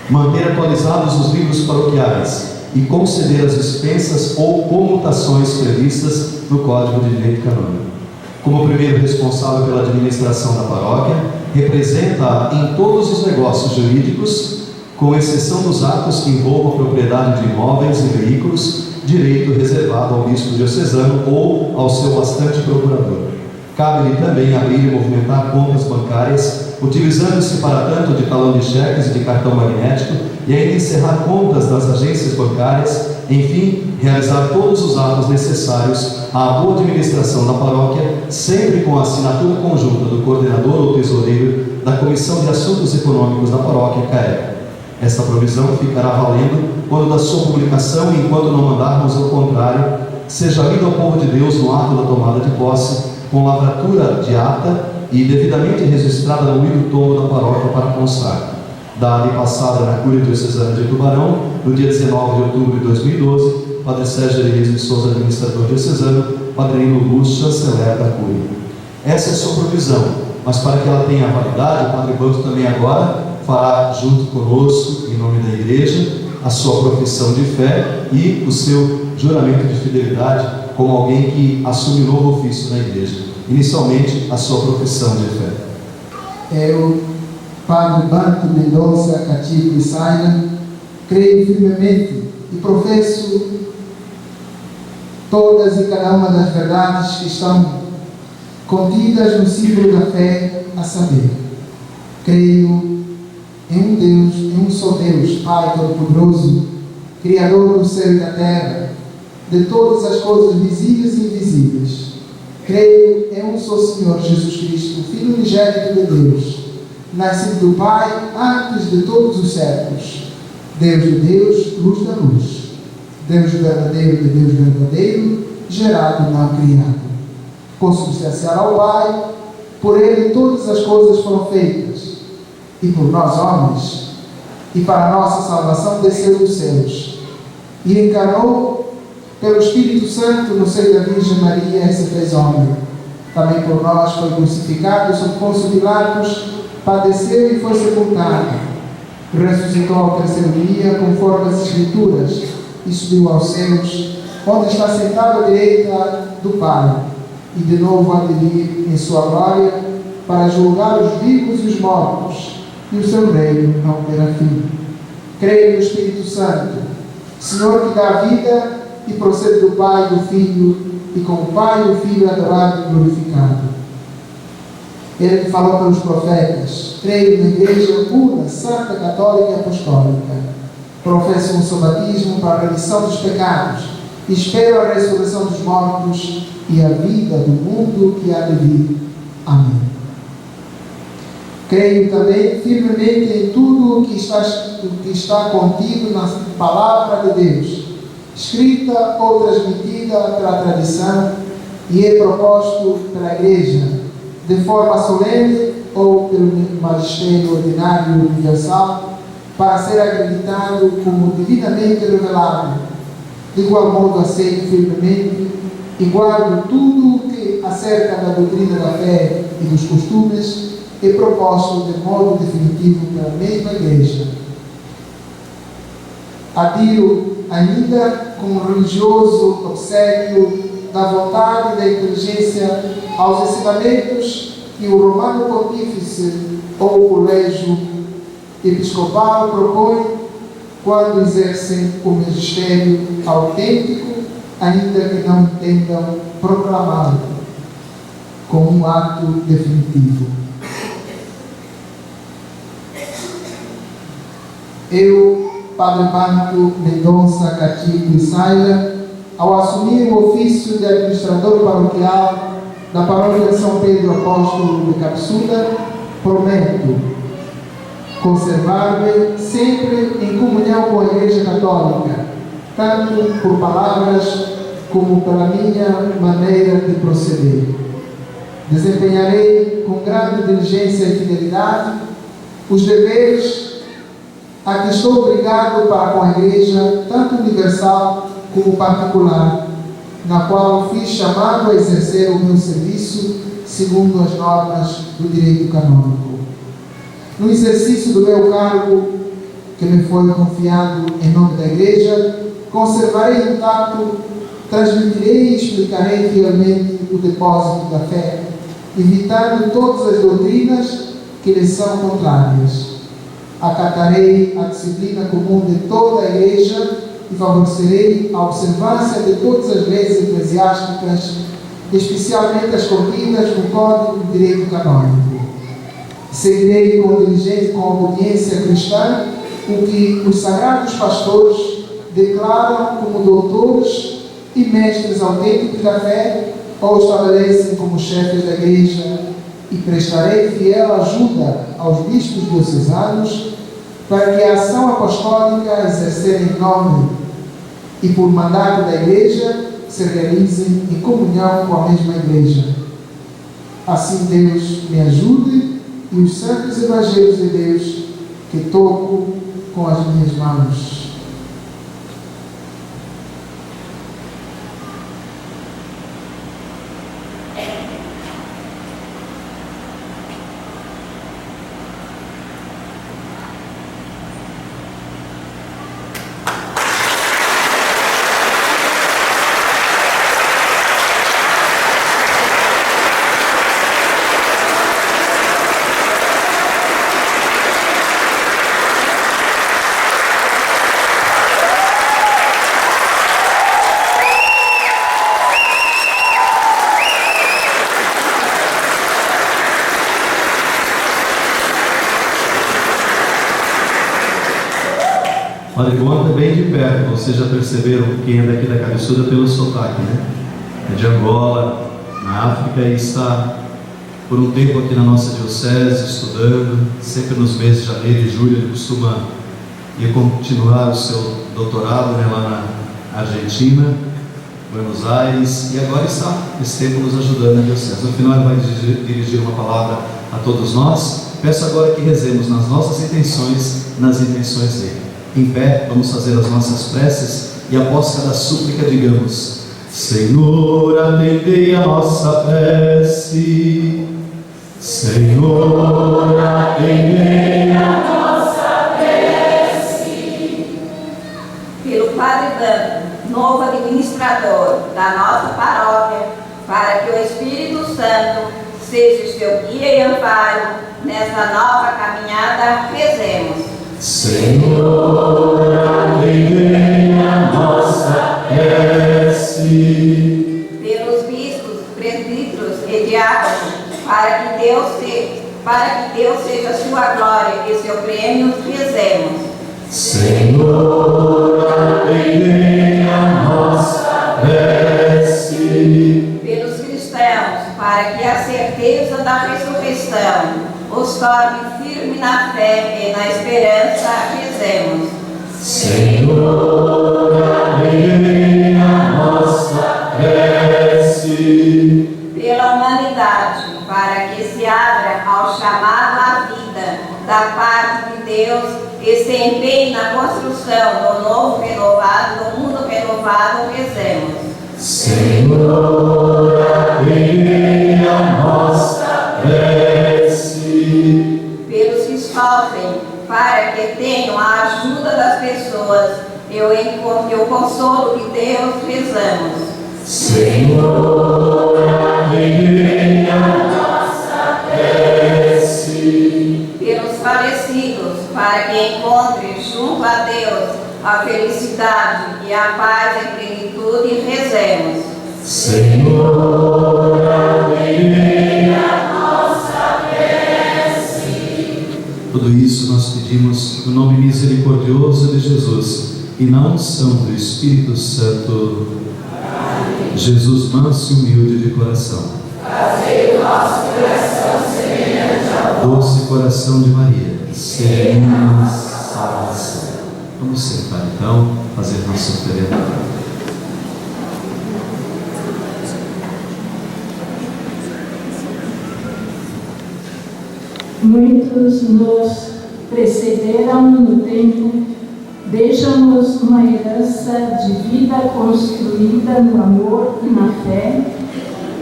manter atualizados os livros paroquiais e conceder as dispensas ou comutações previstas no Código de Direito Canônico. Como primeiro responsável pela administração da paróquia, representa em todos os negócios jurídicos, com exceção dos atos que envolvam a propriedade de imóveis e veículos, direito reservado ao bispo diocesano ou ao seu bastante procurador. Cabe-lhe também abrir e movimentar contas bancárias, utilizando-se para tanto de talão de cheques e de cartão magnético, e ainda encerrar contas das agências bancárias, enfim, realizar todos os atos necessários à boa administração da paróquia, sempre com a assinatura conjunta do coordenador ou tesoureiro da Comissão de Assuntos Econômicos da paróquia, CAEP. Esta provisão ficará valendo quando da sua publicação e enquanto não mandarmos ao contrário, seja lida ao povo de Deus no ato da tomada de posse, com lavratura de ata e devidamente registrada no livro tomo da paróquia para constar. Dada e passada na Cúria Diocesana de Tubarão, no dia 19 de outubro de 2012, Padre Sérgio Elias de Souza, administrador diocesano, Padre Nino Luz, chanceler da Cúria. Essa é a sua provisão, mas para que ela tenha validade, o Padre Banto também agora fará junto conosco, em nome da Igreja, a sua profissão de fé e o seu juramento de fidelidade como alguém que assume um novo ofício na Igreja. Inicialmente, a sua profissão de fé. Eu, Padre Banto Mendonça Cativo e Saina, creio firmemente e professo todas e cada uma das verdades que estão contidas no símbolo da fé, a saber, creio em um Deus, em um só Deus, Pai Todo-Poderoso, Criador do céu e da terra, de todas as coisas visíveis e invisíveis. Creio em um só Senhor Jesus Cristo, Filho unigênito de Deus, nascido do Pai antes de todos os séculos, Deus de Deus, luz da luz, Deus verdadeiro de Deus verdadeiro, gerado, não criado, consubstancial ao Pai, por Ele todas as coisas foram feitas, e por nós homens, e para a nossa salvação desceu dos céus, e encarnou pelo Espírito Santo no seio da Virgem Maria e se fez homem. Também por nós foi crucificado sob Pôncio Pilatos, padeceu e foi sepultado. Ressuscitou ao terceiro dia, conforme as Escrituras, e subiu aos céus, onde está sentado à direita do Pai, e de novo há de vir em sua glória, para julgar os vivos e os mortos, e o seu reino não terá fim. Creio no Espírito Santo, Senhor que dá vida e procede do Pai e do Filho, e com o Pai e o Filho adorado e glorificado. Ele que falou pelos profetas, creio na Igreja una, santa, católica e apostólica. Professo um só batismo para a remissão dos pecados, e espero a ressurreição dos mortos e a vida do mundo que há de vir. Amém. Creio também firmemente em tudo o que está contido na palavra de Deus, escrita ou transmitida pela tradição, e é proposto pela Igreja, de forma solene ou pelo magistério ordinário universal, para ser acreditado como divinamente revelado. De igual modo aceito firmemente e guardo tudo o que acerca da doutrina da fé e dos costumes é proposto de modo definitivo pela mesma Igreja. Adiro ainda com um religioso obséquio da vontade e da inteligência aos ensinamentos que o Romano Pontífice ou o Colégio Episcopal propõe quando exercem o magistério autêntico, ainda que não entendam proclamá-lo como um ato definitivo. Eu, Padre Banto Mendonça Catico e Saila, ao assumir o ofício de administrador paroquial da Paróquia de São Pedro Apóstolo de Capsuda, prometo conservar-me sempre em comunhão com a Igreja Católica, tanto por palavras como pela minha maneira de proceder. Desempenharei com grande diligência e fidelidade os deveres a que estou obrigado para com a Igreja, tanto universal como particular, na qual fui chamado a exercer o meu serviço segundo as normas do direito canônico. No exercício do meu cargo, que me foi confiado em nome da Igreja, conservarei intacto, transmitirei e explicarei fielmente o depósito da fé, evitando todas as doutrinas que lhe são contrárias. Acatarei a disciplina comum de toda a Igreja e favorecerei a observância de todas as leis eclesiásticas, especialmente as contidas no Código de Direito Canônico. Seguirei com diligência, com obediência cristã, o que os sagrados pastores declaram como doutores e mestres autênticos da fé ou estabelecem como chefes da Igreja, e prestarei fiel ajuda aos bispos diocesanos para que a ação apostólica exercida em nome e por mandato da Igreja se realize em comunhão com a mesma Igreja. Assim Deus me ajude e os santos evangelhos de Deus que toco com as minhas mãos. Padre Gonta, bem de perto, vocês já perceberam quem é daqui da Cabeçuda pelo sotaque, né? É de Angola, na África, e está por um tempo aqui na nossa diocese, estudando, sempre nos meses de janeiro e julho. Ele costuma ir continuar o seu doutorado, né, lá na Argentina, Buenos Aires, e agora está esse tempo nos ajudando na diocese. No final ele vai dirigir uma palavra a todos nós. Peço agora que rezemos nas nossas intenções, nas intenções dele. Em pé, vamos fazer as nossas preces e após cada súplica digamos: Senhor, atendei a nossa prece. Senhor, atendei a nossa prece. Pelo Padre Banto, novo administrador da nossa paróquia, para que o Espírito Santo seja seu guia e amparo nessa nova caminhada, rezemos. Senhor, atendei a nossa prece. Pelos bispos, presbíteros e diáconos, para que Deus seja sua glória e seu prêmio, rezemos. Senhor, atendei a nossa prece. Pelos cristãos, para que a certeza da ressurreição os torne firmes na fé e na esperança, rezemos. Senhor, atendei a nossa prece. Pela humanidade, para que se abra ao chamado à vida da parte de Deus e se empenhe na construção do novo renovado, do mundo renovado, rezemos. Senhor, atendei a nossa prece. Pelos que sofrem, para que tenham a ajuda das pessoas e o consolo de Deus, rezamos. Senhor, atendei a nossa prece. Pelos falecidos, para que encontrem junto a Deus a felicidade e a paz em plenitude, rezemos. Senhor, atendei a nossa prece. Tudo isso nós pedimos no nome misericordioso de Jesus e na unção do Espírito Santo. Amém. Jesus manso e humilde de coração, fazei o nosso coração semelhante ao doce coração de Maria, serena salvação. Vamos sentar então, fazer nosso oferenda. Muitos nos precederam no tempo, deixam-nos uma herança de vida construída no amor e na fé,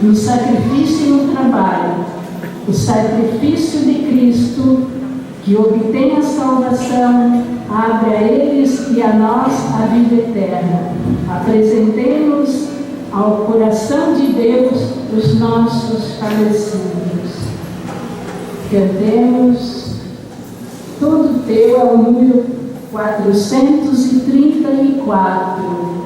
no sacrifício e no trabalho. O sacrifício de Cristo, que obtém a salvação, abre a eles e a nós a vida eterna. Apresentemos ao coração de Deus os nossos falecidos. Cantemos Todo Teu é o número 434.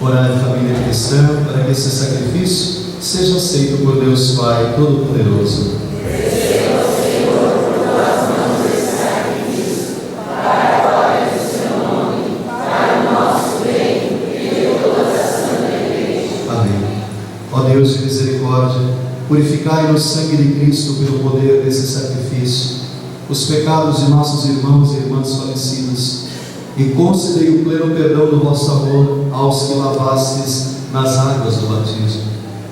Orai, família cristã, para que esse sacrifício seja aceito por Deus Pai Todo-Poderoso. Amém. Ó Deus de misericórdia, purificai no sangue de Cristo pelo poder desse sacrifício os pecados de nossos irmãos e irmãs falecidos, e concedei o pleno perdão do vosso amor aos que lavastes nas águas do batismo.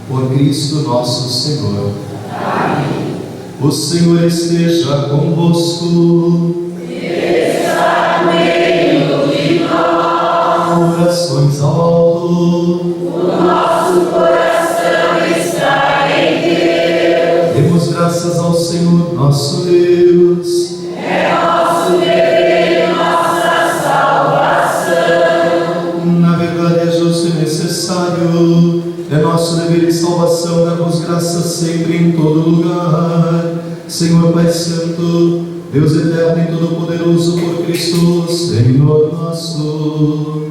Por Cristo nosso Senhor. Amém. O Senhor esteja convosco. Está no meio de nós. Orações ao alto. O nosso coração está em Deus. Demos graças ao Senhor nosso Deus. É nosso dever e nossa salvação. Na verdade é justo e necessário, é nosso dever e salvação darmos graças sempre em todo lugar. Senhor Pai Santo, Deus eterno e todo-poderoso, por Cristo, Senhor nosso.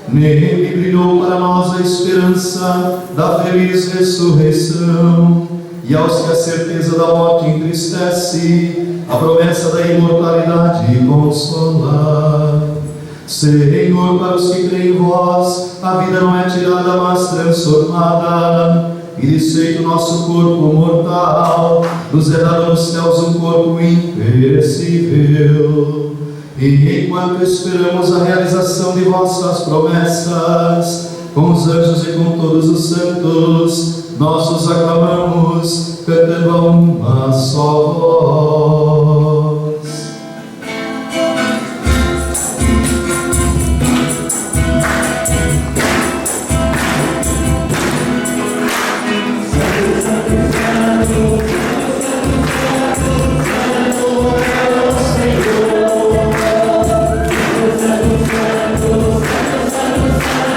Nele brilhou para nós a esperança da feliz ressurreição, e aos que a certeza da morte entristece, a promessa da imortalidade consola. Senhor, para os que creem em vós, a vida não é tirada, mas transformada, e desfeito o nosso corpo mortal, nos é dado nos céus um corpo imperecível. E enquanto esperamos a realização de vossas promessas, com os anjos e com todos os santos, nós os aclamamos, cantando a uma só voz. Santo, Santo, Santo, Santo, Santo,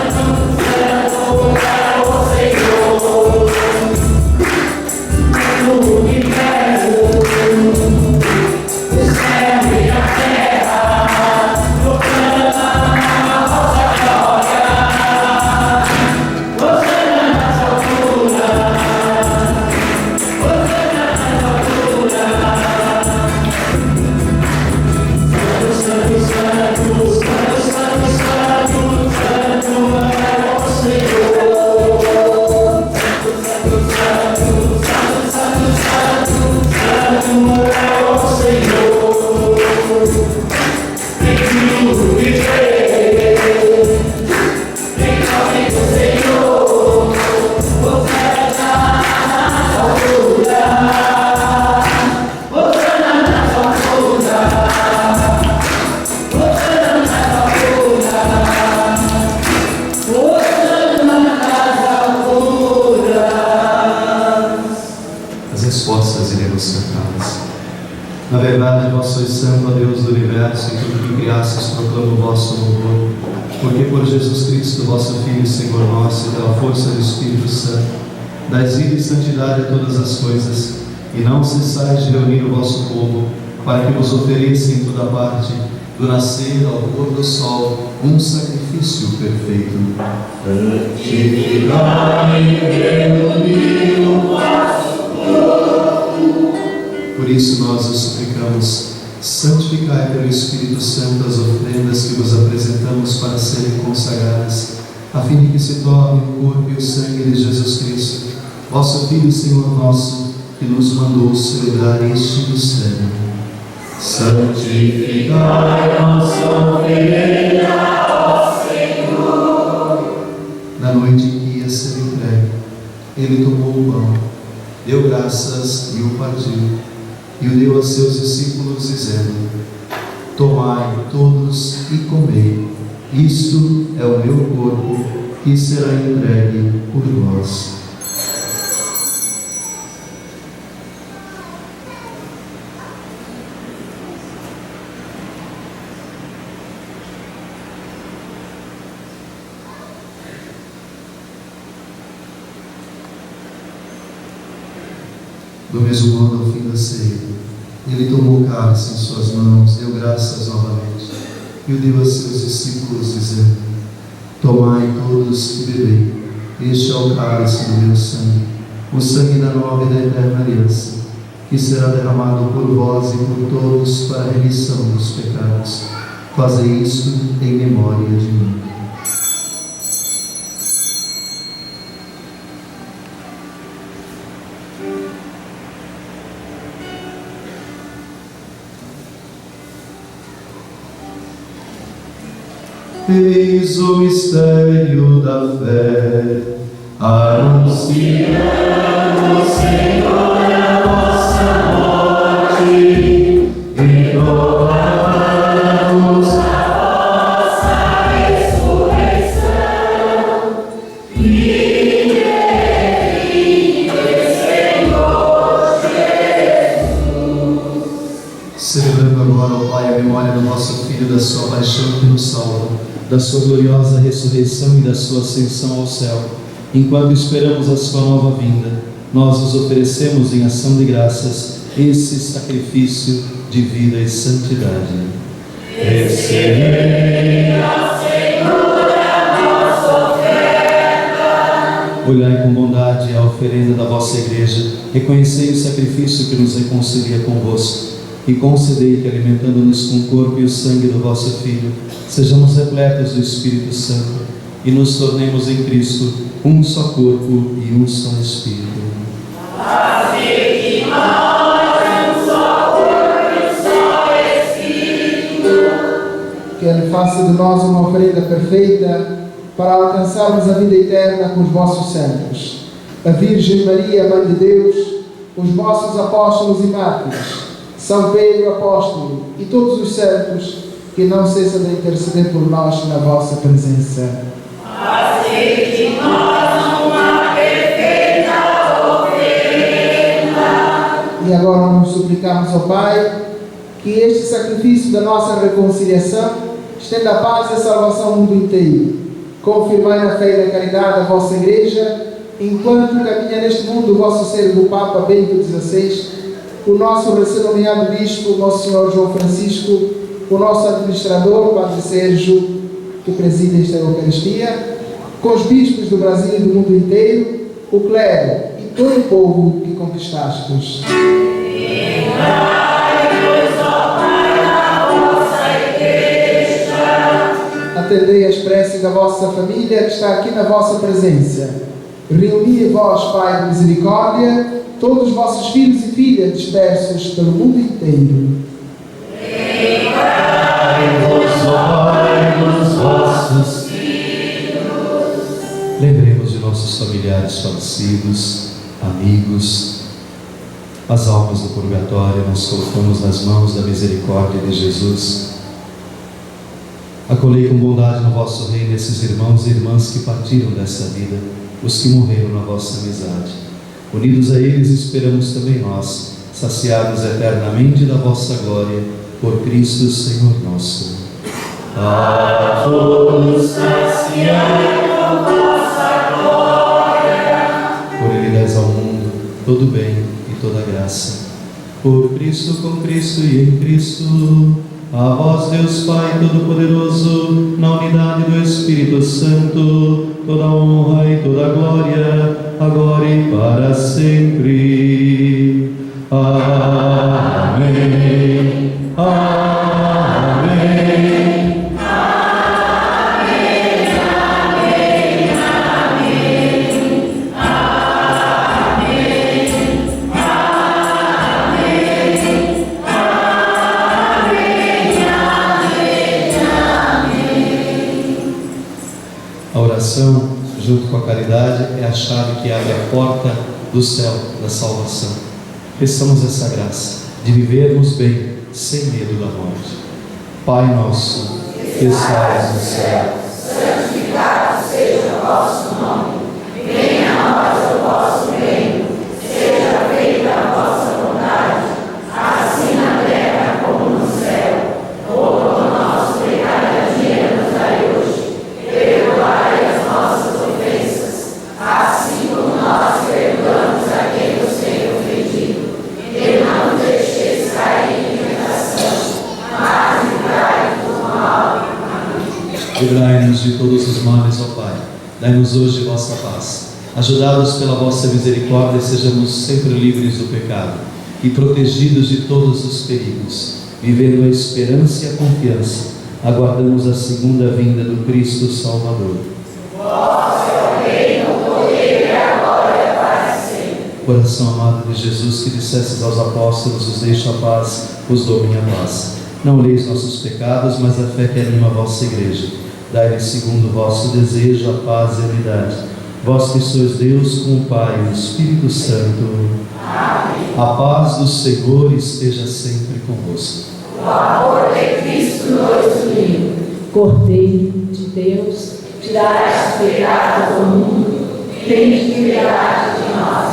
Na verdade, vós sois santo, ó Deus do universo, e tudo que criastes proclama o vosso louvor. Porque por Jesus Cristo, vosso Filho e Senhor nosso, e pela força do Espírito Santo, dais vida e santidade a todas as coisas, e não cessais de reunir o vosso povo, para que vos ofereça em toda parte, do nascer ao pôr do sol, um sacrifício perfeito. Santificai e reunir o vosso povo. Por isso nós os suplicamos, santificai pelo Espírito Santo as ofrendas que vos apresentamos para serem consagradas, a fim de que se torne o corpo e o sangue de Jesus Cristo, vosso Filho e Senhor nosso, que nos mandou celebrar este mistério. Santificai nossa oferenda ao Senhor. Na noite em que ia ser entregue, ele tomou o pão, deu graças e o partiu, e o deu a seus discípulos, dizendo: tomai todos e comei, isto é o meu corpo, que será entregue por vós. Do mesmo modo, ao fim da ceia, ele tomou o cálice em suas mãos, deu graças novamente, e o deu a seus discípulos, dizendo: tomai todos e bebei, este é o cálice do meu sangue, o sangue da nova e da eterna aliança, que será derramado por vós e por todos para a remissão dos pecados. Fazei isto em memória de mim. Eis o mistério da fé, anunciamos, Senhor, a vossa morte, e proclamamos a vossa ressurreição. Vinde, Senhor Jesus. Celebrando agora, ó Pai, a memória do nosso Filho, da sua paixão que nos salva, da sua gloriosa ressurreição e da sua ascensão ao céu. Enquanto esperamos a sua nova vinda, nós nos oferecemos em ação de graças esse sacrifício de vida e santidade. Recebei, ó Senhor, a nossa oferta. Olhai com bondade a oferenda da vossa Igreja, reconhecei o sacrifício que nos reconcilia convosco, e concedei que, alimentando-nos com o corpo e o sangue do vosso Filho, sejamos repletos do Espírito Santo e nos tornemos em Cristo um só corpo e um só Espírito. Faze de nós um só corpo e um só Espírito. Que Ele faça de nós uma oferenda perfeita para alcançarmos a vida eterna com os vossos santos, a Virgem Maria, Mãe de Deus, os vossos apóstolos e mártires, São Pedro, apóstolo, e todos os santos que não cessam de interceder por nós na vossa presença. Fazei de nós uma perfeita oferenda. E agora nos suplicamos ao Pai que este sacrifício da nossa reconciliação estenda a paz e a salvação ao mundo inteiro. Confirmai na fé e na caridade a vossa Igreja, enquanto caminha neste mundo o vosso servo Papa Bento XVI, o nosso recém-nomeado Bispo, o nosso Senhor João Francisco, o nosso administrador, Padre Sérgio, que preside esta Eucaristia, com os bispos do Brasil e do mundo inteiro, o clero e todo o povo que conquistastes. Atendei as preces da vossa família que está aqui na vossa presença. Reuni vós, Pai de misericórdia, todos os vossos filhos e filhas dispersos pelo mundo inteiro. Lembrai-vos, vossos filhos. Lembremos de nossos familiares falecidos, amigos, as almas do purgatório. Nós colocamos nas mãos da misericórdia de Jesus. Acolhei com bondade no vosso reino esses irmãos e irmãs que partiram dessa vida, os que morreram na vossa amizade. Unidos a eles, esperamos também nós saciar-nos eternamente da vossa glória, por Cristo Senhor nosso. A todos saciai com vossa glória. Por ele dais ao mundo todo bem e toda graça. Por Cristo, com Cristo e em Cristo, a vós, Deus Pai Todo-Poderoso, na unidade do Espírito Santo, toda honra e toda glória, agora e para sempre. Amém. Amém. Junto com a caridade, é a chave que abre a porta do céu, da salvação. Peçamos essa graça de vivermos bem, sem medo da morte. Pai nosso, que estais no céu, santificado seja o vosso nome. Venha a nós o vosso reino. Seja feita a vossa vontade, assim na terra como no céu. O pão nosso de cada dia nos dai hoje. Perdoai as nossas ofensas, assim como nós perdoamos a quem nos tem ofendido. E não nos deixeis cair em tentação, mas livrai-nos do mal. Amém. Livrai-nos de todos os males, ó Pai. Dai-nos hoje vossa paz. Ajudados pela vossa misericórdia, sejamos sempre livres do pecado e protegidos de todos os perigos. Vivendo a esperança e a confiança, aguardamos a segunda vinda do Cristo Salvador. Vosso é o reino, o poder e a glória para sempre. Coração amado de Jesus, que dissestes aos apóstolos: os deixo a paz, os dou minha paz. Não leis nossos pecados, mas a fé que anima a vossa igreja. Dai-lhe segundo o vosso desejo a paz e a unidade. Vós que sois Deus com o Pai e o Espírito Santo. Amém. A paz do Senhor esteja sempre convosco. O amor de Cristo nos uniu. Cordeiro de Deus, Tirai os pecados do mundo, tende piedade de nós.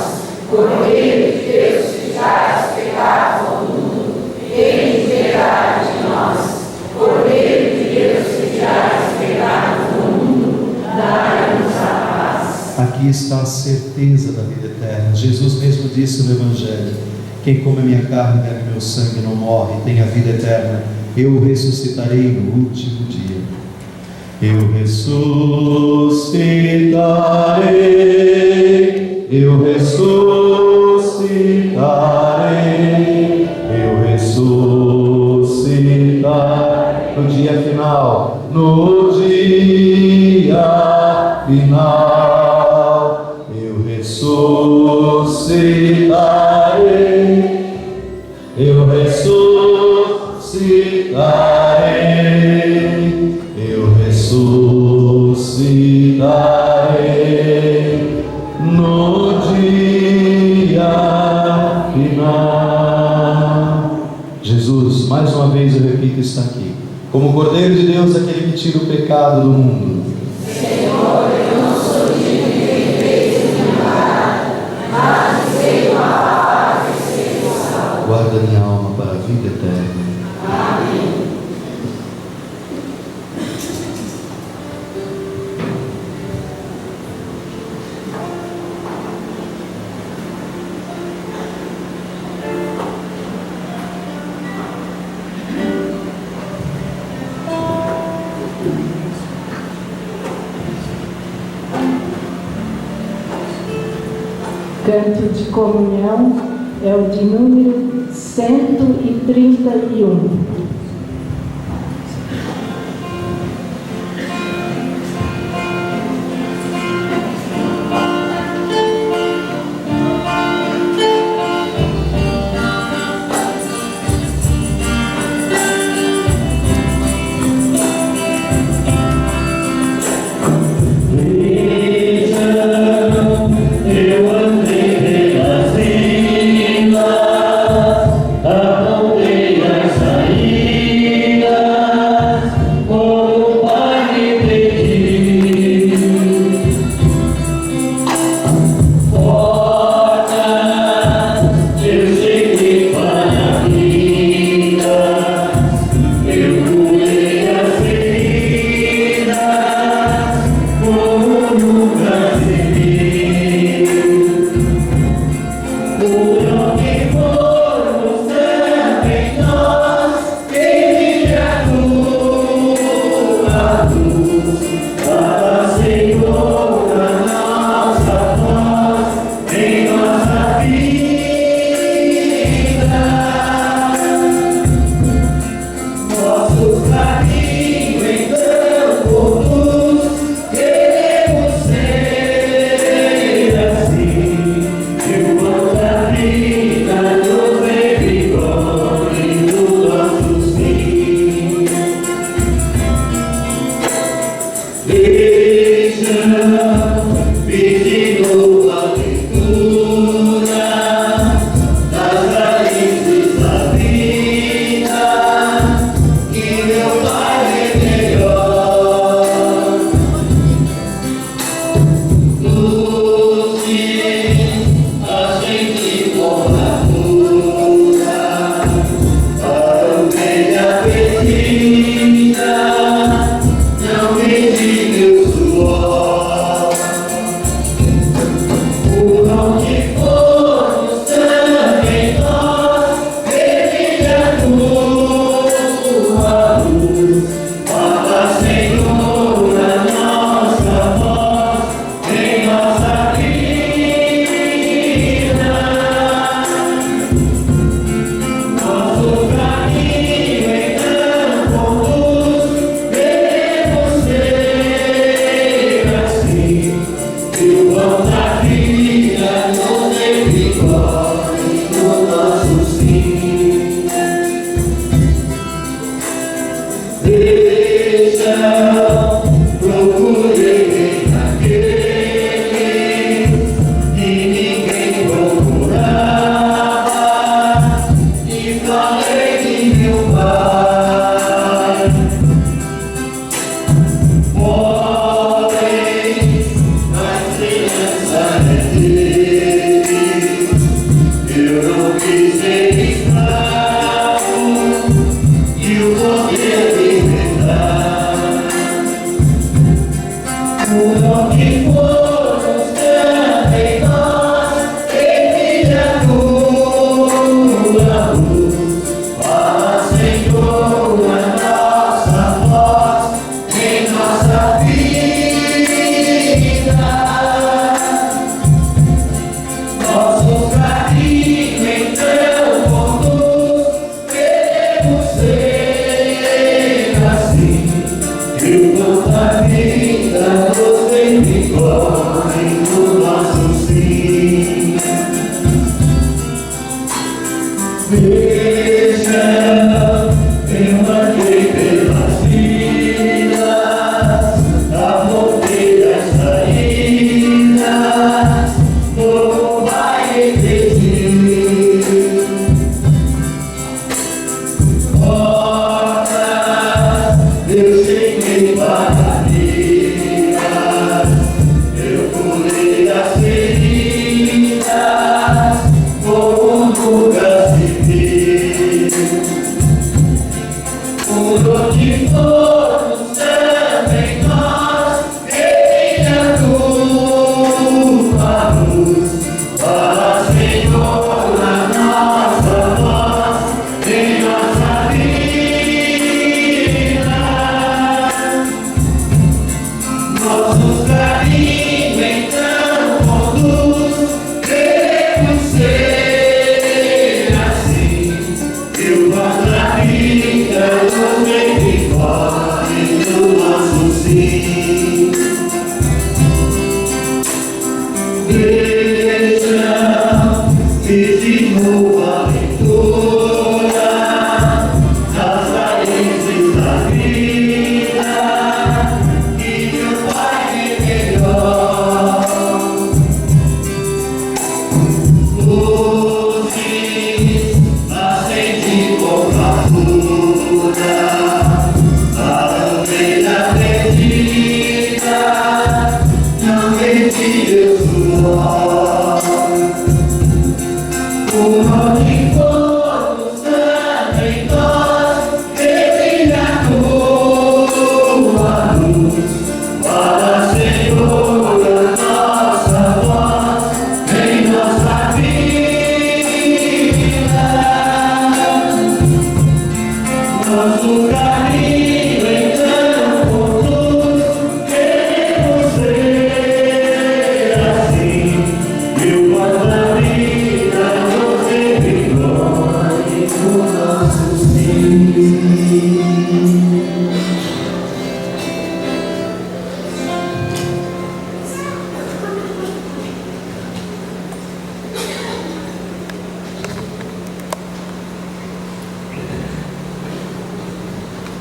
Cordeiro de Deus, tirai os pecados do mundo, tende piedade de nós. Cordeiro de Deus, tirai os pecados do mundo, dai-nos a paz. Aqui está a certeza da vida eterna. Jesus mesmo disse no Evangelho: quem come a minha carne e bebe meu sangue não morre, tem a vida eterna. Eu o ressuscitarei no último dia. Eu ressuscitarei, eu ressuscitarei, eu ressuscitarei. No dia final, no dia final, eu ressuscitarei, eu ressuscitarei, eu ressuscitarei no dia final. Jesus, mais uma vez eu repito, está aqui como Cordeiro de Deus, aquele que tira o pecado do mundo. Senhor, eu não sou digno de ter minha parada, mas sei uma palavra e sei salvo. Guarda minha alma para a vida eterna. Amém. canto de comunhão é o de número 131. Aí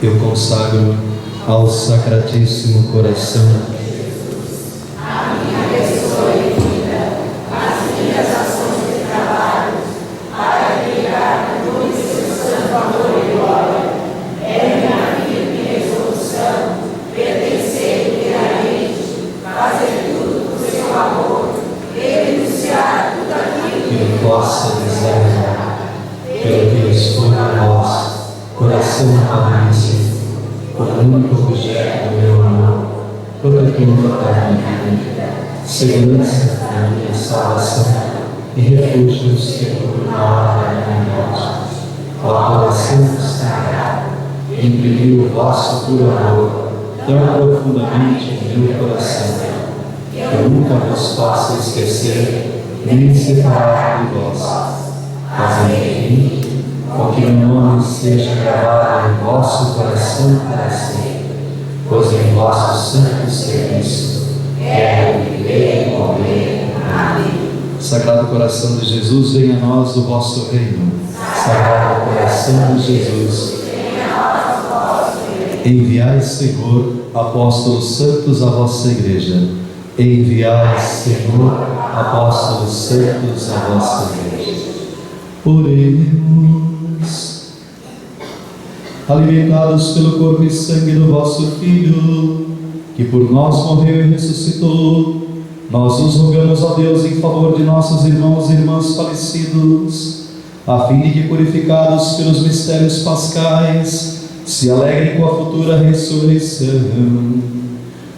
Eu consagro ao Sacratíssimo Coração a minha pessoa e vida, as minhas ações e trabalhos, para brilhar na luz do seu santo amor e glória. É minha firme resolução pertencer inteiramente, fazer tudo por seu amor, renunciar tudo aquilo que eu possa desejar, pelo que escolho a vós, coração amável, o único objeto do meu amor, protetor da minha vida, segurança da minha salvação e refúgio seguro na hora da minha morte. Ó coração sagrado, imprimiu o vosso puro amor tão profundamente em meu coração, que eu nunca vos possa esquecer nem separar de vós. Fazei em mim com que meu nome seja gravado em vosso coração para sempre, pois em vosso santo serviço quero viver e morrer. Amém. Sagrado coração de Jesus, venha a nós o vosso reino. Sagrado coração de Jesus, venha a nós o vosso reino. Enviai, Senhor, apóstolos santos à vossa igreja. Enviai, Senhor, apóstolos santos à vossa igreja. Oremos. alimentados pelo corpo e sangue do vosso Filho, que por nós morreu e ressuscitou, nós os rogamos a Deus em favor de nossos irmãos e irmãs falecidos, a fim de que, purificados pelos mistérios pascais, se alegrem com a futura ressurreição.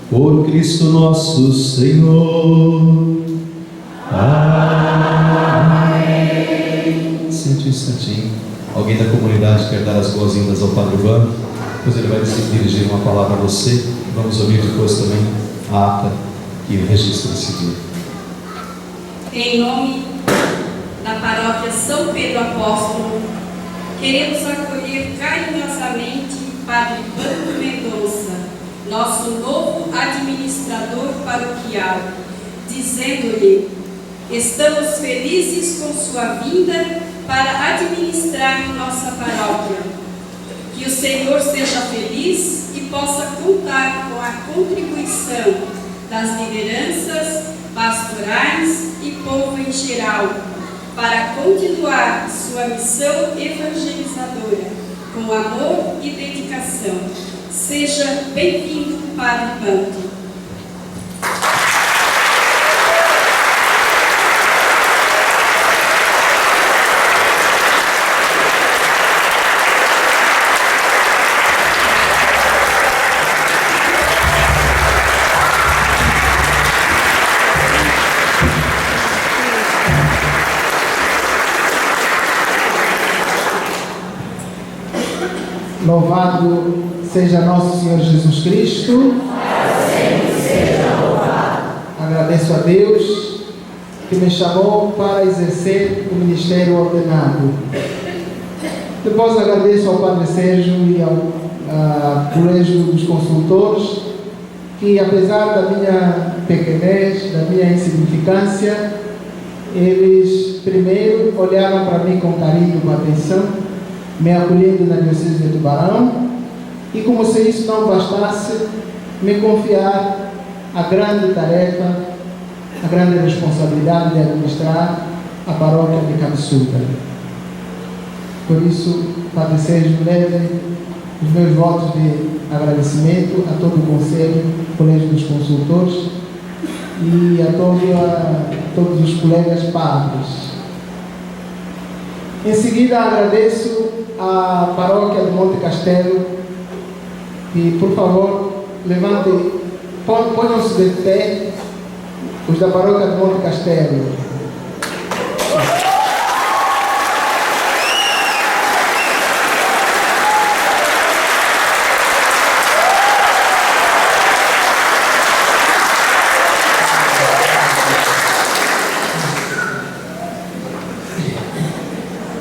Por Cristo nosso Senhor. Amém. Sente um instantinho. Alguém da comunidade quer dar as boas-vindas ao Padre Urbano? Depois ele vai dirigir uma palavra a você. Vamos ouvir depois também a ata que registra esse dia. Em nome da paróquia São Pedro Apóstolo, queremos acolher carinhosamente Padre Bando Mendonça, nosso novo administrador paroquial, dizendo-lhe: estamos felizes com sua vinda para administrar nossa paróquia. Que o Senhor seja feliz e possa contar com a contribuição das lideranças, pastorais e povo em geral, para continuar sua missão evangelizadora, com amor e dedicação. Seja bem-vindo, Padre Bando. Louvado seja nosso Senhor Jesus Cristo. Sempre seja louvado. Agradeço a Deus que me chamou para exercer o ministério ordenado. Depois agradeço ao Padre Sérgio e ao Colégio dos Consultores, que apesar da minha pequenez, da minha insignificância, eles primeiro olharam para mim com carinho, com atenção, me acolhendo na Diocese de Tubarão, e como se isso não bastasse, me confiar a grande tarefa, a grande responsabilidade de administrar a paróquia de Cabeçuda. Por isso, Padre Sérgio, leve os meus votos de agradecimento a todo o Conselho, Colégio dos Consultores e a todos os colegas padres. Em seguida, agradeço à paróquia de Monte Castelo e, por favor, levantem, ponham-se de pé os da paróquia de Monte Castelo.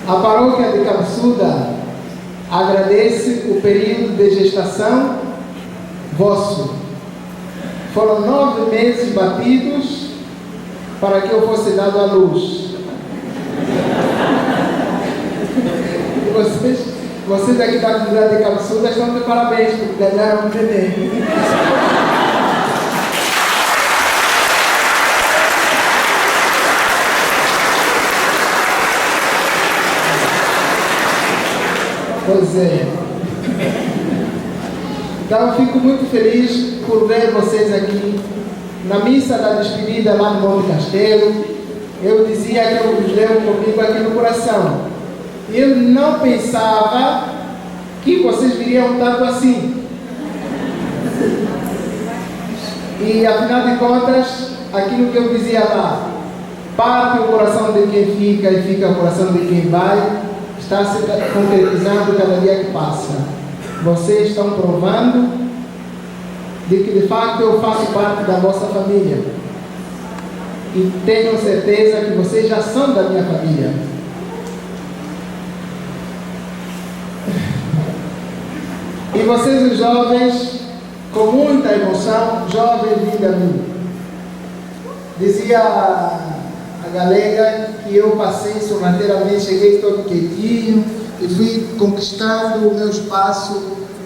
A paróquia de Cabeçuda agradece o período de gestação vosso. Foram 9 meses batidos para que eu fosse dado à luz. Vocês aqui da comunidade de Cabeçuda estão de parabéns por ganhar um bebê. Pois é. Então, fico muito feliz por ver vocês aqui na missa da despedida lá no Monte Castelo. Eu dizia que eu vos levo comigo aqui no coração. Eu não pensava que vocês viriam tanto assim. E, afinal de contas, aquilo que eu dizia lá, parte o coração de quem fica e fica o coração de quem vai, está se concretizando cada dia que passa. Vocês estão provando de que de fato eu faço parte da vossa família. E tenho certeza que vocês já são da minha família. E vocês, os jovens, com muita emoção, jovens vindo a mim. Dizia a galega que eu passei sorrateiramente, cheguei todo quietinho e fui conquistando o meu espaço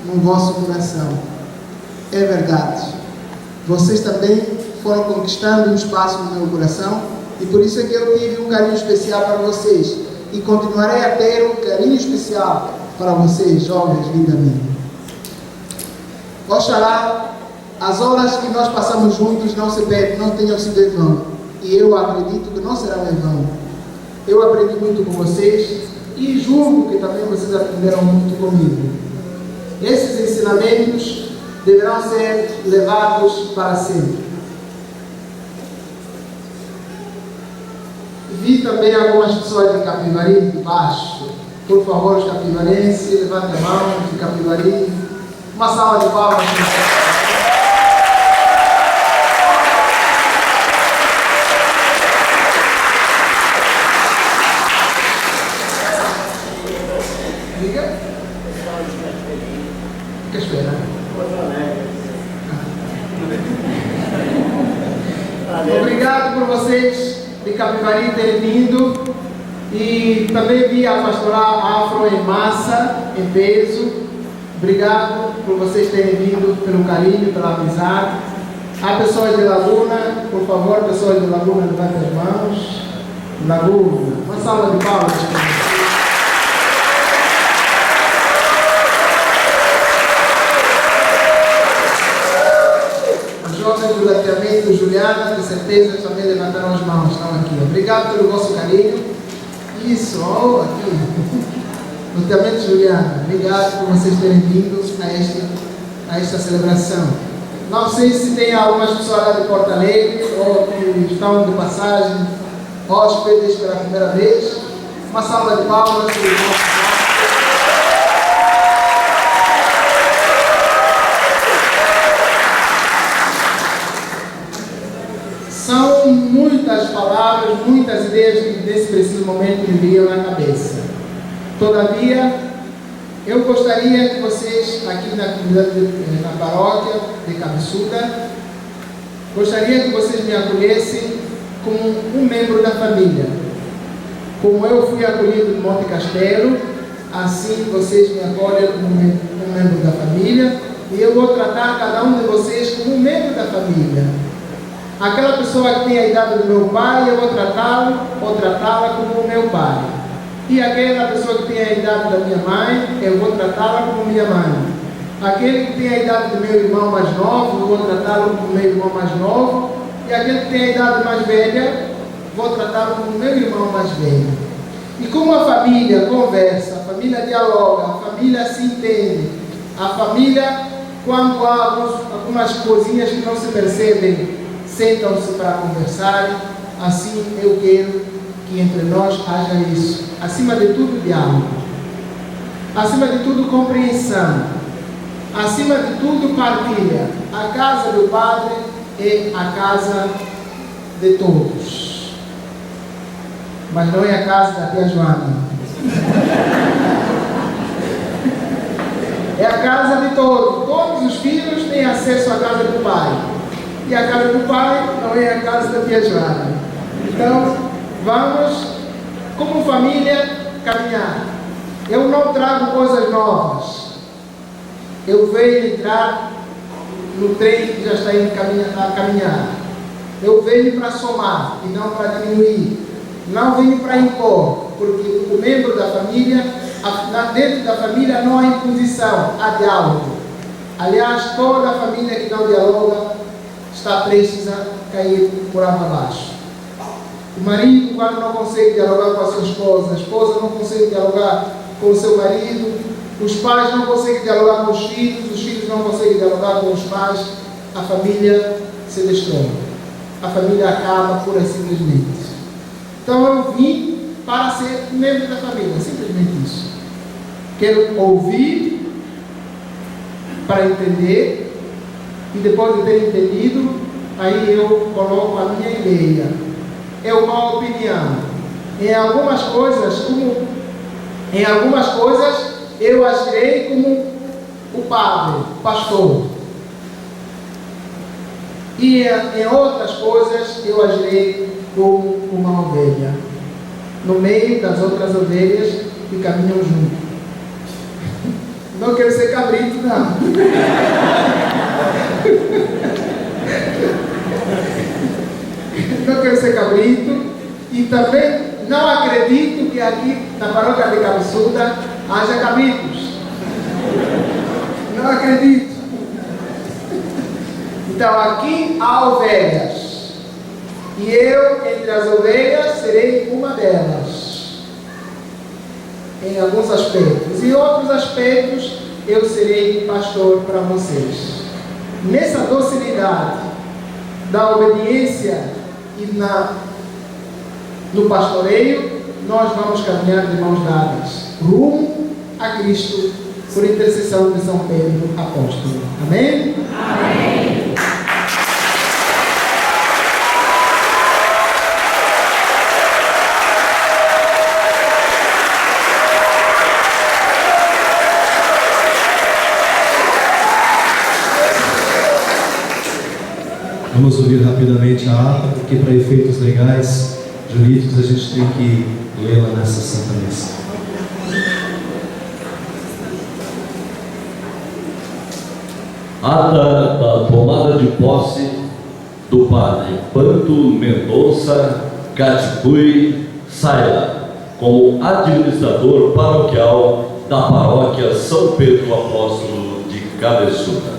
no vosso coração. É verdade. Vocês também foram conquistando um espaço no meu coração e por isso é que eu tive um carinho especial para vocês e continuarei a ter um carinho especial para vocês, jovens, lindamente. Oxalá as horas que nós passamos juntos não tenham sido em vão. E eu acredito que não serão em vão. Eu aprendi muito com vocês e julgo que também vocês aprenderam muito comigo. Esses ensinamentos deverão ser levados para sempre. Vi também algumas pessoas de Capivari de baixo. Por favor, os capivarenses, levantem a mão de Capivari. Uma salva de palmas. Diga. O que espera? Obrigado por vocês de Capivari terem vindo. E também vi a pastoral Afro em massa, em peso. Obrigado por vocês terem vindo, pelo carinho, pela amizade. Há pessoas de Laguna, por favor, pessoas de Laguna, levantem as mãos. Laguna, uma salva de palmas. Os jovens do lateamento, Juliana, com certeza também levantaram as mãos, estão aqui. Obrigado pelo vosso carinho. Isso, aqui. Lateamento, Juliana, obrigado por vocês terem vindo a esta celebração. Não sei se tem algumas pessoas lá de Porto Alegre ou que estão de passagem, hóspedes pela primeira vez. Uma salva de palmas para os nossos. São muitas palavras, muitas ideias que nesse preciso momento me viriam na cabeça. Todavia, eu gostaria que vocês, aqui na paróquia de Cabeçuda, gostaria que vocês me acolhessem como um membro da família. Como eu fui acolhido no Monte Castelo, assim vocês me acolhem como um membro da família, e eu vou tratar cada um de vocês como um membro da família. Aquela pessoa que tem a idade do meu pai, eu vou tratá-la como o meu pai. E aquela pessoa que tem a idade da minha mãe, eu vou tratá-la como minha mãe. Aquele que tem a idade do meu irmão mais novo, eu vou tratá-lo como meu irmão mais novo. E aquele que tem a idade mais velha, vou tratá-lo como meu irmão mais velho. E como a família conversa, a família dialoga, a família se entende, a família, quando há algumas coisinhas que não se percebem, sentam-se para conversar. Assim eu quero que entre nós haja isso. Acima de tudo, diálogo. Acima de tudo, compreensão. Acima de tudo, partilha. A casa do Padre é a casa de todos. Mas não é a casa da tia Joana. É a casa de todos. Todos os filhos têm acesso à casa do Pai. E a casa do Pai não é a casa da tia Joana. Então, vamos, como família, caminhar. Eu não trago coisas novas. Eu venho entrar no trem que já está indo a caminhar. Eu venho para somar e não para diminuir. Não venho para impor, porque o membro da família, dentro da família não há imposição, há diálogo. Aliás, toda a família que não dialoga está prestes a cair por água abaixo. O marido, quando não consegue dialogar com a sua esposa, a esposa não consegue dialogar com o seu marido, os pais não conseguem dialogar com os filhos não conseguem dialogar com os pais, a família se destrói. A família acaba pura e simplesmente. Então eu vim para ser membro da família, simplesmente isso. Quero ouvir para entender, e depois de ter entendido, aí eu coloco a minha ideia. É uma opinião. Em algumas coisas eu agirei como o padre, o pastor. E em outras coisas eu agirei como uma ovelha, no meio das outras ovelhas que caminham junto. Não quero ser cabrito, não. Não quero ser cabrito. E também não acredito que aqui na paróquia de Cabeçuda Haja cabritos. Não acredito. Então aqui há ovelhas. E eu, entre as ovelhas, serei uma delas. Em alguns aspectos. E em outros aspectos, eu serei pastor para vocês. Nessa docilidade da obediência e no pastoreio, nós vamos caminhar de mãos dadas rumo a Cristo, por intercessão de São Pedro Apóstolo. Amém? Amém. Vamos ouvir rapidamente a ata, porque para efeitos legais, jurídicos, a gente tem que lê-la nessa Santa Missa. Ata da tomada de posse do padre Banto Mendonça Catipui Saila como administrador paroquial da paróquia São Pedro Apóstolo de Cabeçuda.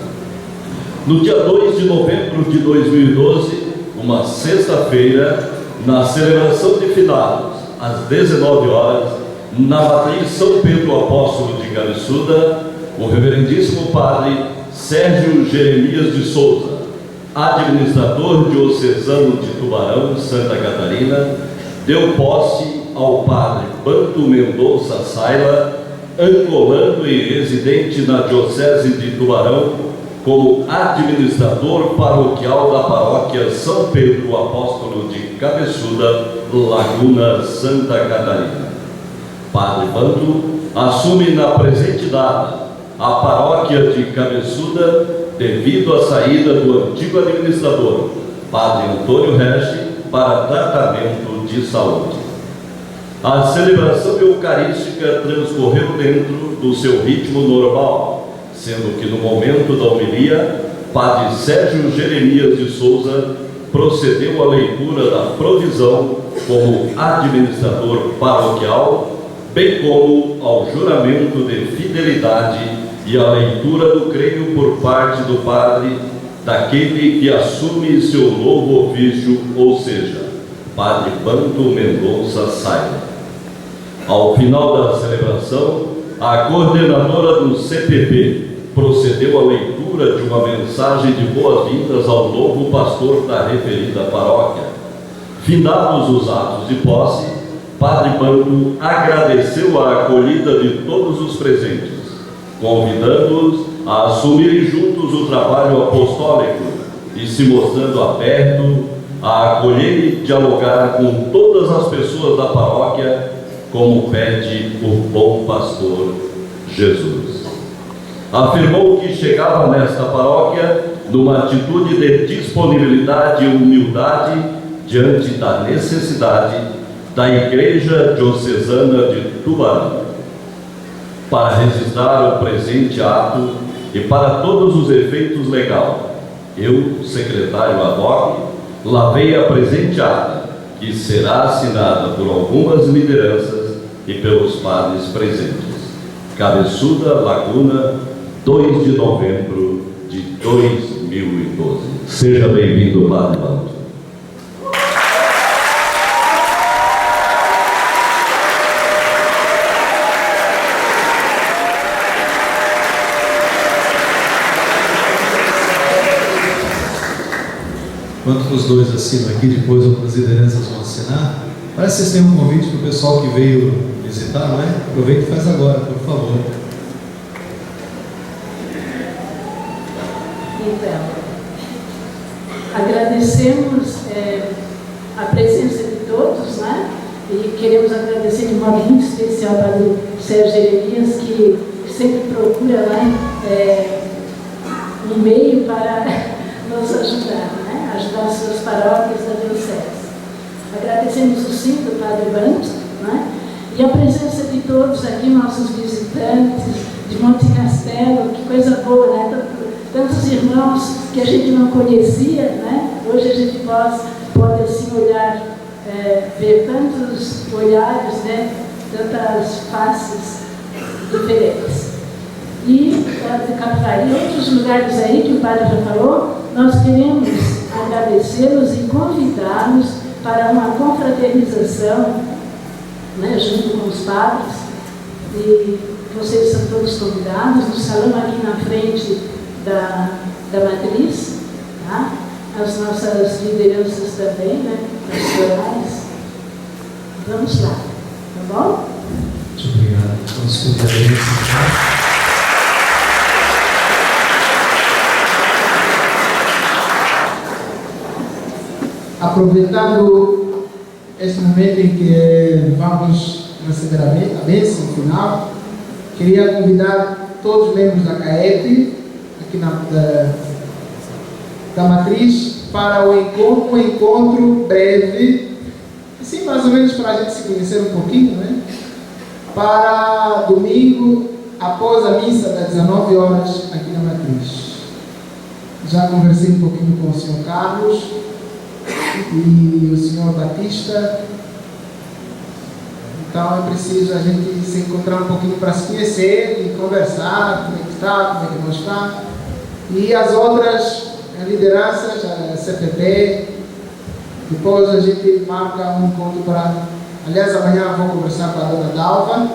No dia 2 de novembro de 2012, uma sexta-feira, na celebração de finados, às 19 horas, na matriz São Pedro Apóstolo de Cabeçuda, o reverendíssimo padre Sérgio Jeremias de Souza, administrador diocesano de Tubarão, Santa Catarina, deu posse ao padre Banto Mendonça Saila, angolano e residente na diocese de Tubarão, como administrador paroquial da paróquia São Pedro Apóstolo de Cabeçuda, Laguna, Santa Catarina. Padre Banto assume na presente data a paróquia de Cabeçuda devido à saída do antigo administrador, Padre Antônio Regi, para tratamento de saúde. A celebração eucarística transcorreu dentro do seu ritmo normal, sendo que no momento da homilia, Padre Sérgio Jeremias de Souza procedeu à leitura da provisão como administrador paroquial, bem como ao juramento de fidelidade e à leitura do creio por parte do padre, daquele que assume seu novo ofício, ou seja, Padre Banto Mendonça Saila. Ao final da celebração, a coordenadora do CPP procedeu à leitura de uma mensagem de boas-vindas ao novo pastor da referida paróquia. Findados os atos de posse, Padre Banto agradeceu a acolhida de todos os presentes, convidando-os a assumirem juntos o trabalho apostólico e se mostrando aberto a acolher e dialogar com todas as pessoas da paróquia, como pede o bom pastor Jesus. Afirmou que chegava nesta paróquia numa atitude de disponibilidade e humildade diante da necessidade da Igreja Diocesana de Tubarão. Para registrar o presente ato e para todos os efeitos legais, eu, secretário ad hoc, lavei a presente ata, que será assinada por algumas lideranças e pelos padres presentes. Cabeçuda, Laguna, 2 de novembro de 2012. Seja bem-vindo, Padre Banto. Enquanto os dois assinam aqui, depois outras lideranças vão assinar. Parece que vocês têm um convite para o pessoal que veio visitar, não é? Aproveita e faz agora, por favor. Então, agradecemos a presença de todos, né? E queremos agradecer de modo muito especial ao Padre Sérgio Jeremias, que sempre procura, né, um meio para nos ajudar, né? Ajudar as suas paróquias da diocese. Agradecemos o sim do Padre Banto, né? E a presença de todos aqui, nossos visitantes de Monte Castelo, que coisa boa, né? Tantos irmãos que a gente não conhecia, né? Hoje a gente pode assim olhar, ver tantos olhares, né? Tantas faces diferentes. E de Capivari, outros lugares aí que o padre já falou, nós queremos agradecê-los e convidá-los para uma confraternização, né, junto com os padres. E vocês são todos convidados no salão aqui na frente da matriz, tá? As nossas lideranças também, né, pastorais. Vamos lá, tá bom? Muito obrigado. Vamos pedir a bênção. Aproveitando esse momento em que vamos receber a bênção final, queria convidar todos os membros da CAEP, aqui da matriz, para um encontro breve, assim mais ou menos para a gente se conhecer um pouquinho, né? Para domingo, após a missa das 19 horas, aqui na matriz. Já conversei um pouquinho com o senhor Carlos e o senhor Batista. Então é preciso a gente se encontrar um pouquinho para se conhecer e conversar, como é que está, como é que não está. E as outras lideranças, a CPT, depois a gente marca um encontro para... Aliás, amanhã vou conversar com a dona Dalva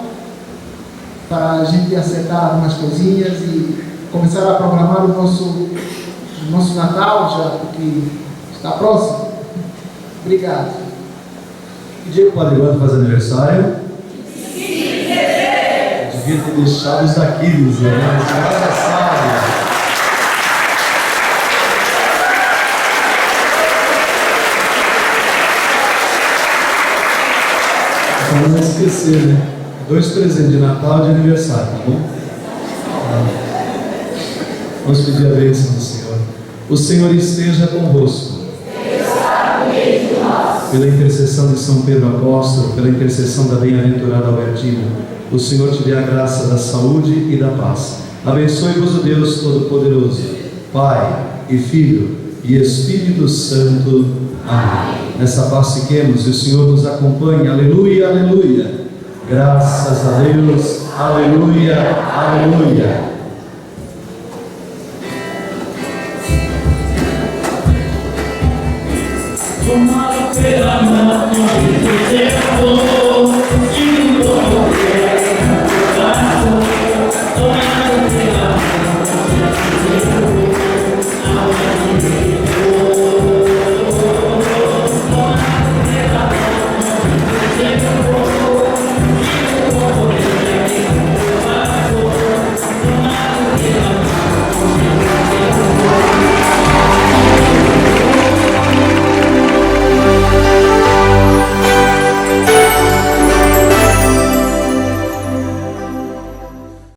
para a gente acertar algumas coisinhas e começar a programar o nosso Natal já, porque está próximo. Obrigado. Que dia que o Padre Bando faz aniversário? Devia ter deixado os daqui, dizer, né? Esse cara sabe. Para não esquecer, né? 2 presentes de Natal e de aniversário, tá bom? Vamos pedir a bênção do Senhor. O Senhor esteja convosco. Pela intercessão de São Pedro Apóstolo, pela intercessão da bem-aventurada Albertina, o Senhor te dê a graça da saúde e da paz. Abençoe-vos o Deus Todo-Poderoso, Pai e Filho e Espírito Santo. Amém. Nessa paz fiquemos e o Senhor nos acompanhe. Aleluia, aleluia. Graças a Deus. Aleluia, aleluia.